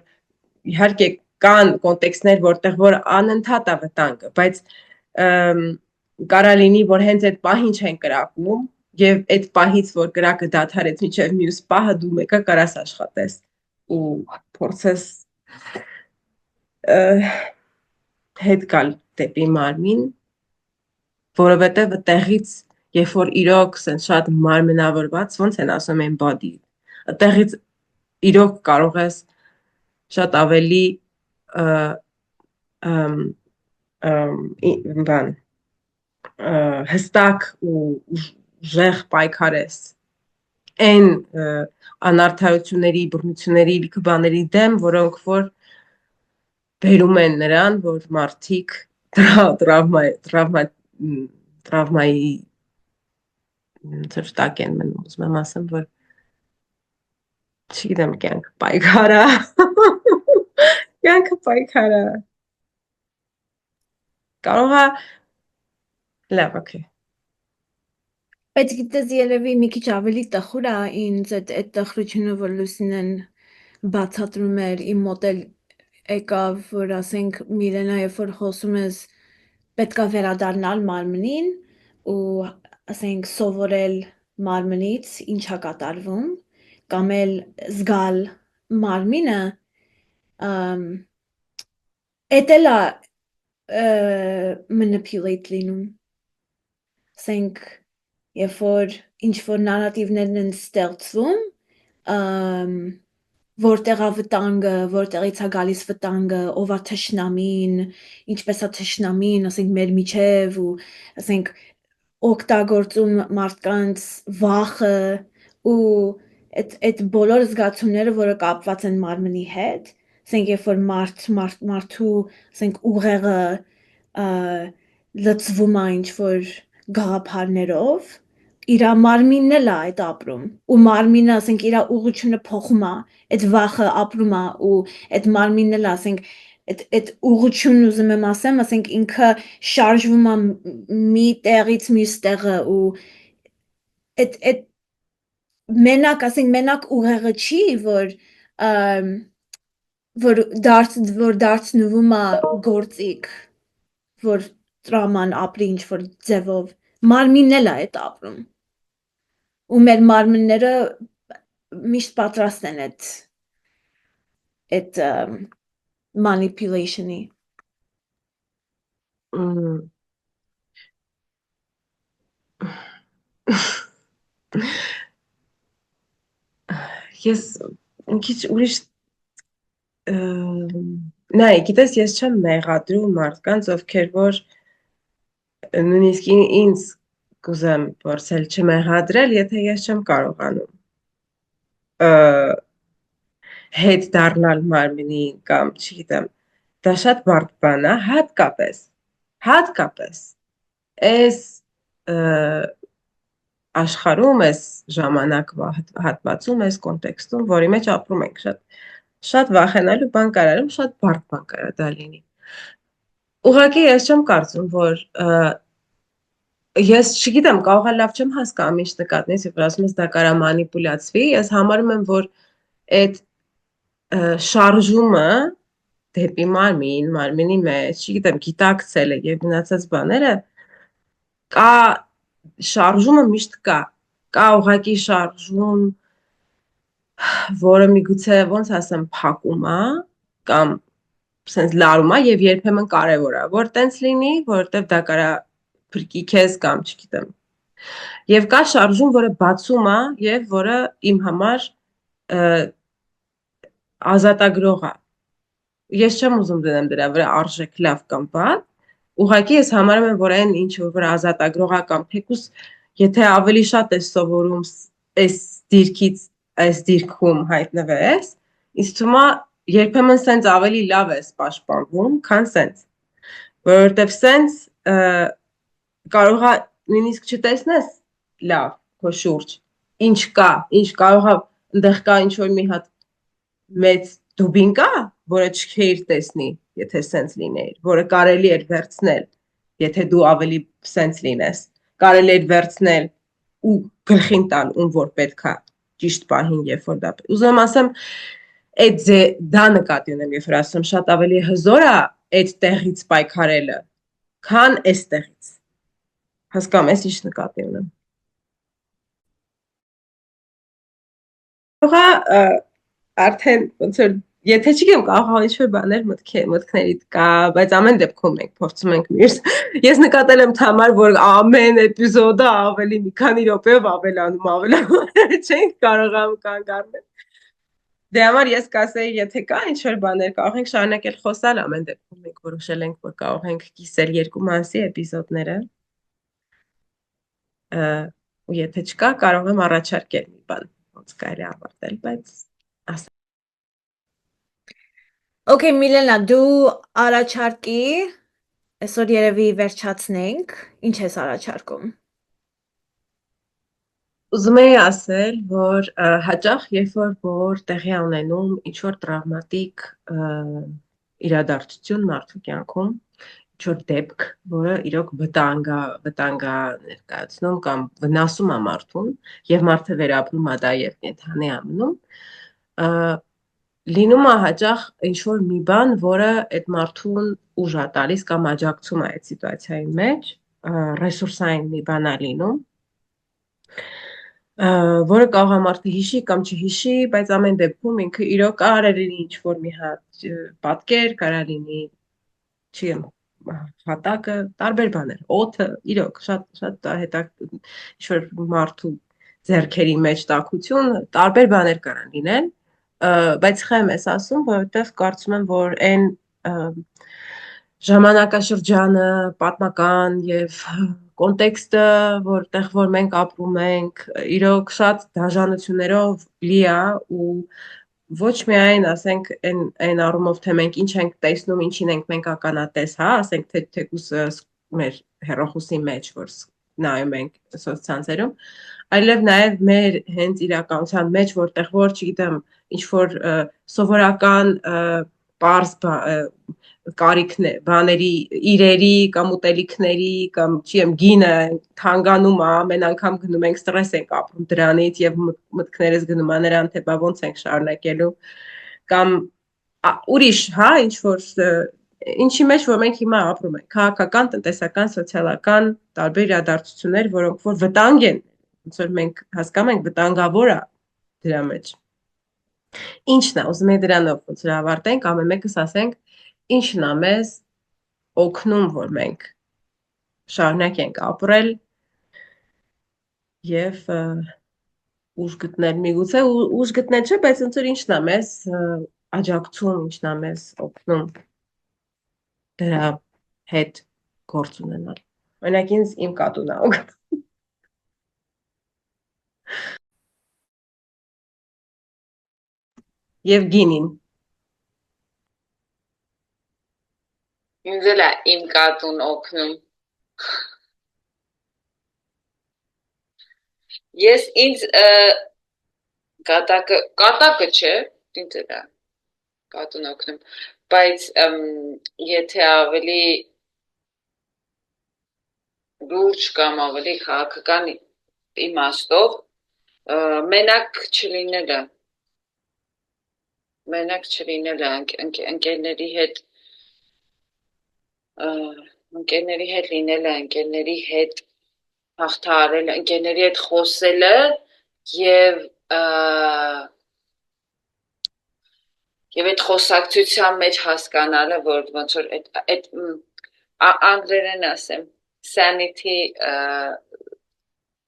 իհարկե կան կոնտեքստներ որտեղ որ անընդհատ է վտանգը բայց կարա լինի որ հենց այդ պահին չեն կրակում եւ այդ պահից որ կրակը դադարեց մինչեւ մյուս պահը դու մեկը կարաս աշխատես ու փորձես հետ գալ դեպի մարմին, որովհետև տեղից, երբ որ իրոք սենց շատ մարմնավորված, ոնց են ասում են body, տեղից իրոք կարող ես շատ ավելի հստակ ու ուժեղ պայքարես այն անարդարությունների, բռնությունների, բաների դեմ, որոնք որ բերում են նրան, որ մարդիկ տրավմայի տակ են մնում, ուզում եմ ասեմ, որ չգիտեմ, կյանքը պայքար է, կյանքը պայքար է, կարող է, լավ, օքեյ, Բայց գիտես երևի մի քիչ ավելի տխուր է ինձ այդ տխրությունը, որ Լուսինեն բացատրում էր իմ մոտ էլ եկավ, որ ասենք Միլենա, երբ որ խոսում ես, պետքա վերադառնալ մարմնին ու ասենք սովորել մարմնից ինչա կատարվում, կամ էլ զգալ մարմինը, էդ էլ է manipulate լինում։ Ասենք, երբ որ ինչ-որ նարատիվներն են ստեղծվում, որտեղ է վտանգը, որտեղից է գալիս վտանգը, ով է թշնամին, ինչպես է թշնամին, ասենք մեր միջև ու ասենք օգտագործում մարդկանց վախը ու այդ բոլոր զգացումները, որը կապված են մարմնի հետ, ասենք երբ որ մարդու ասենք ուղեղը լցվում է ինչ-որ գաղափարներով, իր մարմինն էլ է այդ ապրում ու մարմինը ասենք իր ուղղությունը փոխում է, այդ վախը ապրում է ու այդ մարմինն էլ ասենք այդ ուղղությունն ուզում եմ ասեմ, ասենք ինքը շարժվում է մի տեղից մյուս տեղը ու այդ մենակ ուղեղը չի, որ դարձնվում է գործիք, որ տրաման ապրի ինչ-որ ձևով, մարմինն էլ է այդ ապրում ու մեր մարմինները միշտ պատրաստ են այդ manipulation-ի։ Ես մի քիչ ուրիշ նայ, գիտես, ես չեմ մեղադրում մարդկանց, ովքեր որ նույնիսկ ինձ կուզեմ փորձել չմեղադրել, եթե ես չեմ կարողանում հետ դառնալ մարմնին կամ չգիտեմ, դա շատ բարդ բան է, հատկապես այս աշխարհում, այս ժամանակվա հատվածում, այս կոնտեքստում, որի մեջ ապրում ենք, շատ վախենալու բան կարարում, շատ բարդ բան կարա դա լինի։ Ուղղակի ես չեմ կարծում, որ ես չգիտեմ, կարող է լավ չեմ հասկանում ինչ նկատի ես, երբ ասում ես դա կարա մանիպուլացվի, ես համարում եմ, որ այդ շարժումը դեպի մարմինի մեջ, չգիտեմ, գիտակցելը եւ մնացած բաները կա, շարժումը միշտ կա ուղղակի շարժում, որը միգուցե ոնց ասեմ փակում է կամ sense լարում է եւ երբեմն կարեւոր է, որ տենց լինի, որովհետեւ դա կարա փրկի քեզ կամ չգիտեմ։ Եվ կա շարժում, որը բացում է եւ որը իմ համար ազատագրող է։ Ես չեմ ուզում դնեմ դրա վրա արժեք լավ կամ վատ, ուղղակի ես համարում եմ, որ այն ինչ որ ազատագրող է կամ թեկուս եթե ավելի շատ ես սովորում այս դիրքում հայտնվես, ինձ թվում է երբեմն սենց ավելի լավ ես պաշտպանվում, քան սենց։ Որովհետև սենց կարող է նույնիսկ չտեսնես լավ քո շուրջ, ինչ կա, ինչ կարող է այնտեղ կա ինչ որ մի հատ մեծ դուբին կա, որը չքեիր տեսնի, եթե սենց լինեիր, որը կարելի էր վերցնել, եթե դու ավելի սենց լինես, կարելի էր վերցնել ու գլխին տալ ում որ պետք է ճիշտ պահին, երբ որ դա ուզում եմ ասեմ, այդ դա նկատի ունեմ, երբ որ ասում շատ ավելի հզոր է այդ տեղից պայքարելը, քան այս տեղից։ Հասկանում ես ինչ նկատի ունեմ։ Արդեն ոնց որ եթե չգիտեմ կարող է ինչ-որ բաներ մտքներիդ կա, բայց ամեն դեպքում մենք փորձում ենք միշտ։ Ես նկատել եմ Թամար, որ ամեն էպիզոդը ավելի մի քանի րոպեով ավելանում, չենք կարողանում կանգ առնել։ Դե համար ես կասեի, եթե կա ինչ-որ բաներ, կարող ենք շարունակել խոսալ, ամեն դեպքում մենք որոշել ենք, որ կարող ենք կիսել 2 մասի էպիզոդները։ Ու եթե չկա, կարող եմ առաջարկել մի բան, ոնց կարելի ավարտել, բայց Okay, Միլենա, դու առաջարկի, այսօր երևի վերջացնենք, ինչ ես առաջարկում։ Ուզում եի ասել, որ հաճախ երբ որ տեղի ունենում ինչ-որ տրավմատիկ իրադարձություն մարդու կյանքում, ինչ-որ դեպք, որը իրոք վտանգա ներկայացնում կամ վնասում է մարդուն, եւ մարդը վերապրում է դա եւ կենթանի ամնում, լինում է հաճախ ինչ-որ մի բան, որը այդ մարդուն ուժ է տալիս կամ աջակցում է այդ սիտուացիայի մեջ, ռեսուրսային մի բան է լինում, որը կարող է մարդը հիշի կամ չհիշի, բայց ամեն դեպքում ինքը իրոք կարա լինի ինչ-որ մի հատ պատկեր, կարա լինի, չեմ, հատակը, տարբեր բաներ, օդը, իրոք, շատ ինչ-որ մարդու ձեռքերի մեջ տաքություն, տարբեր բաներ կարան լինեն, բայց խեմ ես ասում, որովհետև կարծում եմ, որ այն ժամանակաշրջանը, պատմական եւ կոնտեքստը, որ մենք ապրում ենք, իրոք շատ դաժանություններով լի է ու ոչ միայն, ասենք, այն առումով, թե մենք ինչ ենք տեսնում, ինչին ենք մենք ականատես, հա, ասենք, թե թեկուզ մեր հեռախոսի մեջ, որ նայում ենք սոցցանցերում, այլև նաև մեր հենց իրականության մեջ, որտեղ որ, չգիտեմ, ինչ որ սովորական պարզ կարիքներ, բաների, իրերի կամ ուտելիքների կամ չեմ գինը թանգանում է, ամեն անգամ գնում ենք ստրես ենք ապրում դրանից եւ մտքներս գնում է նրան, թե բա ոնց ենք շարունակելու կամ ուրիշ, հա, ինչ որ ինչի մեջ որ մենք հիմա ապրում ենք, քաղաքական, տնտեսական, սոցիալական տարբեր իրադարձություններ, որոնք որ վտանգ են, ոնց որ մենք հասկանում ենք վտանգավոր է դրա մեջ։ Ինչն է, ուզում եմ դրանով ոնց որ ավարտենք, ամեն մեկս ասենք, ինչն է մեզ օգնում, որ մենք շարունակենք ապրել եւ ուժ գտնել, միգուցե ուժ գտնել չէ, բայց ոնց որ ինչն է մեզ աջակցում, ինչն է մեզ օգնում դրա հետ գործ ունենալ։ Օրինակ ինձ իմ կատուն է օգնում։ Եվ գինին։ Ինձ էլ է իմ կատուն օգնում։ Ես ինձ կատակը չէ, ինձ էլ է կատուն օգնում, բայց եթե ավելի լուրջ կամ ավելի քաղաքական իմաստով մենակ չլինելը ընկերների հետ լինելը, ընկերների հետ հաղթահարելը, ընկերների հետ խոսելը եւ այդ խոսակցության մեջ հասկանալը, որ ոնց որ այդ անգլերեն ասեմ, sanity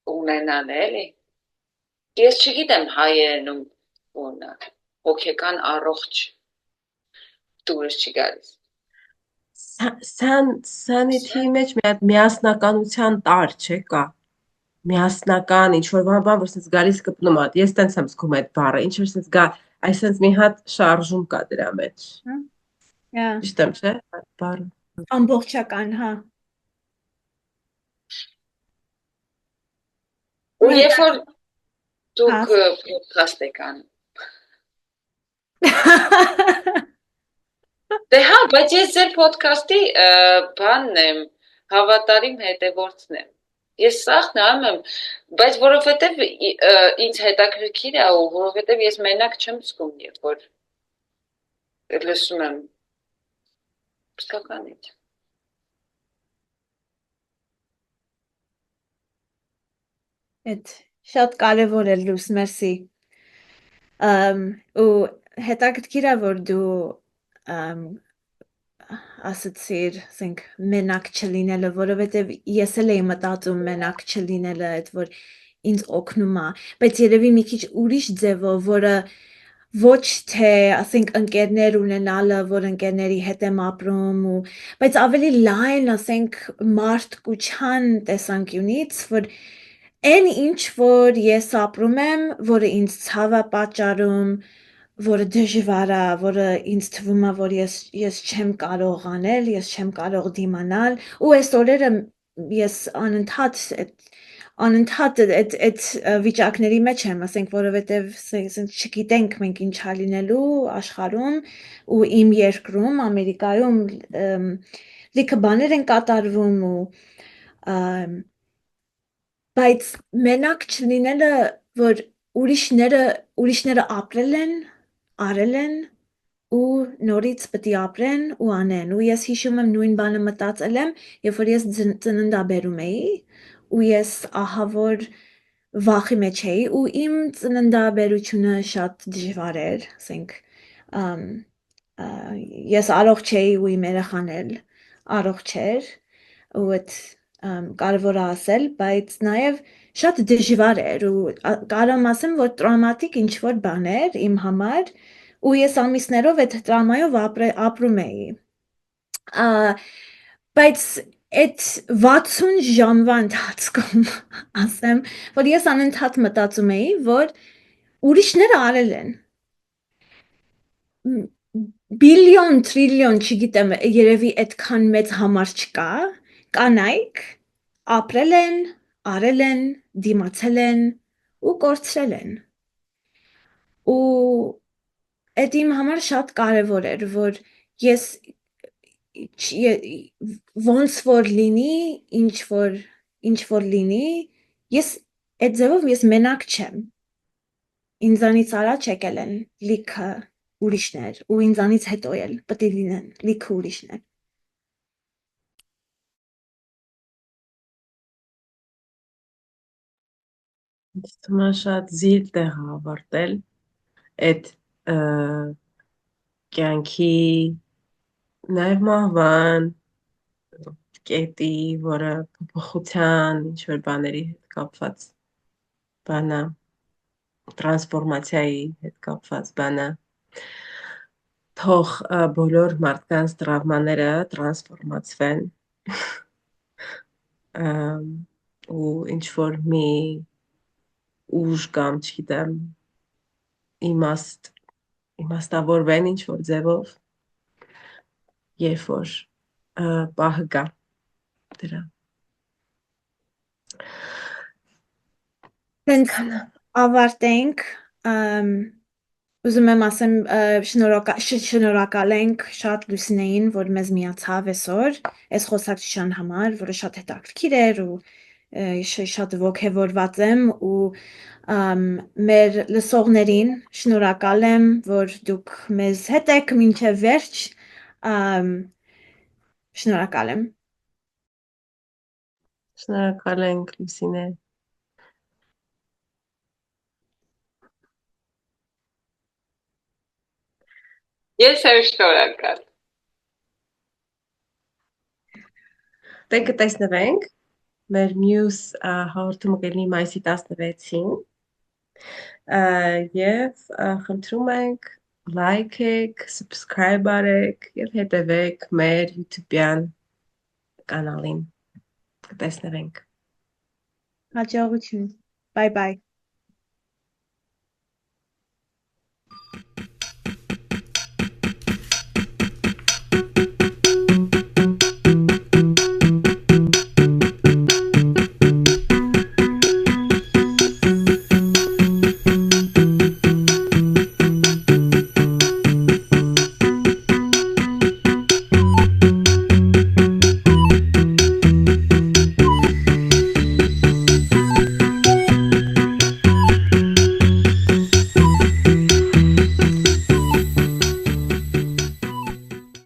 ունենալ էլի։ Ես չգիտեմ հայերենում որն է, հոգեկան առողջ դուրս չի գալիս։ Sanity մեջ մի հատ միասնականության տար չէ կա։ Միասնական ինչ որ բան, որ sense գալիս կպնում է։ Ես տենց եմ զգում այդ բառը, ինչ որ sense գա, այսինքն մի հատ շարժում կա դրա մեջ։ Ճիշտ եմ, չէ՞, բառը։ Ամբողջական, հա։ Ու երբ որ դուք podcast եք անում։ Դե հա, բայց ես ձեր podcast-ի բանն եմ, հավատարիմ հետևորդն եմ։ Ես սաղ նայում եմ, բայց որովհետև ինձ հետաքրքիր է ու որովհետև ես մենակ չեմ զգում, երբ որ լսում եմ իսկականից։ Այդ շատ կարևոր է լույս, մերսի։ Ու հետաքրքիր է, որ դու ասացիր, ասենք, մենակ չլինելը, որովհետև ես էլ էի մտածում մենակ չլինելը, այդ որ ինձ օգնում է, բայց երևի մի քիչ ուրիշ ձևով, որը ոչ թե, ասենք, ընկերներ ունենալը, որ ընկերների հետ եմ ապրում բայց ավելի լայն, ասենք, մարդկության տեսանկյունից, որ այն ինչ, որ ես ապրում եմ, որը ինձ ցավ է պատճառում, որը դժվար է, որը ինձ թվում է, որ ես չեմ կարող անել, ես չեմ կարող դիմանալ, ու այս օրերը ես անընդհատ այդ վիճակների մեջ եմ, ասենք, որովհետև չգիտենք մենք ինչ է լինելու աշխարհում ու իմ երկրում, Ամերիկայում լիքը բաներ են կատարվում ու բայց մենակ չլինելը, որ ուրիշները ապրել են արել են ու նորից պետք է ապրեն ու անեն ու ես հիշում եմ նույն բանը մտածել եմ երբ որ ես ծննդաբերում էի ու ես ահա որ վախի մեջ էի ու իմ ծննդաբերությունը շատ դժվար էր ասենք ես առողջ էի ու իմ երեխան էլ առողջ էր ու այդ կարևոր է ասել բայց նաև շատ դժվար էր ու կարող եմ ասեմ որ տրավմատիկ ինչ որ բան էր իմ համար ու ես ամիսներով այդ տրավմայով ապրում էի բայց այդ 60 ժամվա ընթացքում ասեմ որ ես անընդհատ մտածում էի որ ուրիշները արել են բիլիոն տրիլիոն չգիտեմ երևի այդքան մեծ համար չկա կանայք ապրել են արել են դիմացել են ու կորցրել են ու այդ իմ համար շատ կարևոր էր որ ես ոնց որ լինի ինչ որ լինի ես այդ ձևով ես մենակ չեմ ինձանից առաջ եկել են լիքը ուրիշներ ու ինձանից հետո էլ պետք է լինեն լիքը ուրիշներ Ինձ թվում է շատ զիլ տեղ է ավարտել այդ կյանքի նաև մահվան կետի, որը փոփոխության ինչ որ բաների հետ կապված բան է, տրանսֆորմացիայի հետ կապված բան է։ Թող բոլոր մարդկանց տրավմաները տրանսֆորմացվեն ու ինչ որ մի ուժ կամ չգիտեմ իմաստավորվեն ինչ որ ձևով երբ որ պահը գա դրա Մենք ավարտենք ուզում եմ ասեմ շնորհակալ ենք շատ Լուսինեին, որ մեզ միացավ այսօր այս խոսակցության համար, որը շատ հետաքրքիր էր ու շատ ոգևորված եմ ու մեր լսողներին շնորհակալ եմ, որ դուք մեզ հետ եք մինչև վերջ շնորհակալ եմ շնորհակալ ենք Լուսինե Ես եմ շնորհակալ Դե կտեսնվենք մեր մյուս հաղորդումը կլինի մայիսի 16-ին եւ խնդրում ենք լայքեք, subscribe արեք եւ հետեւեք մեր YouTube-յան կանալին կտեսնվենք հաջողություն bye bye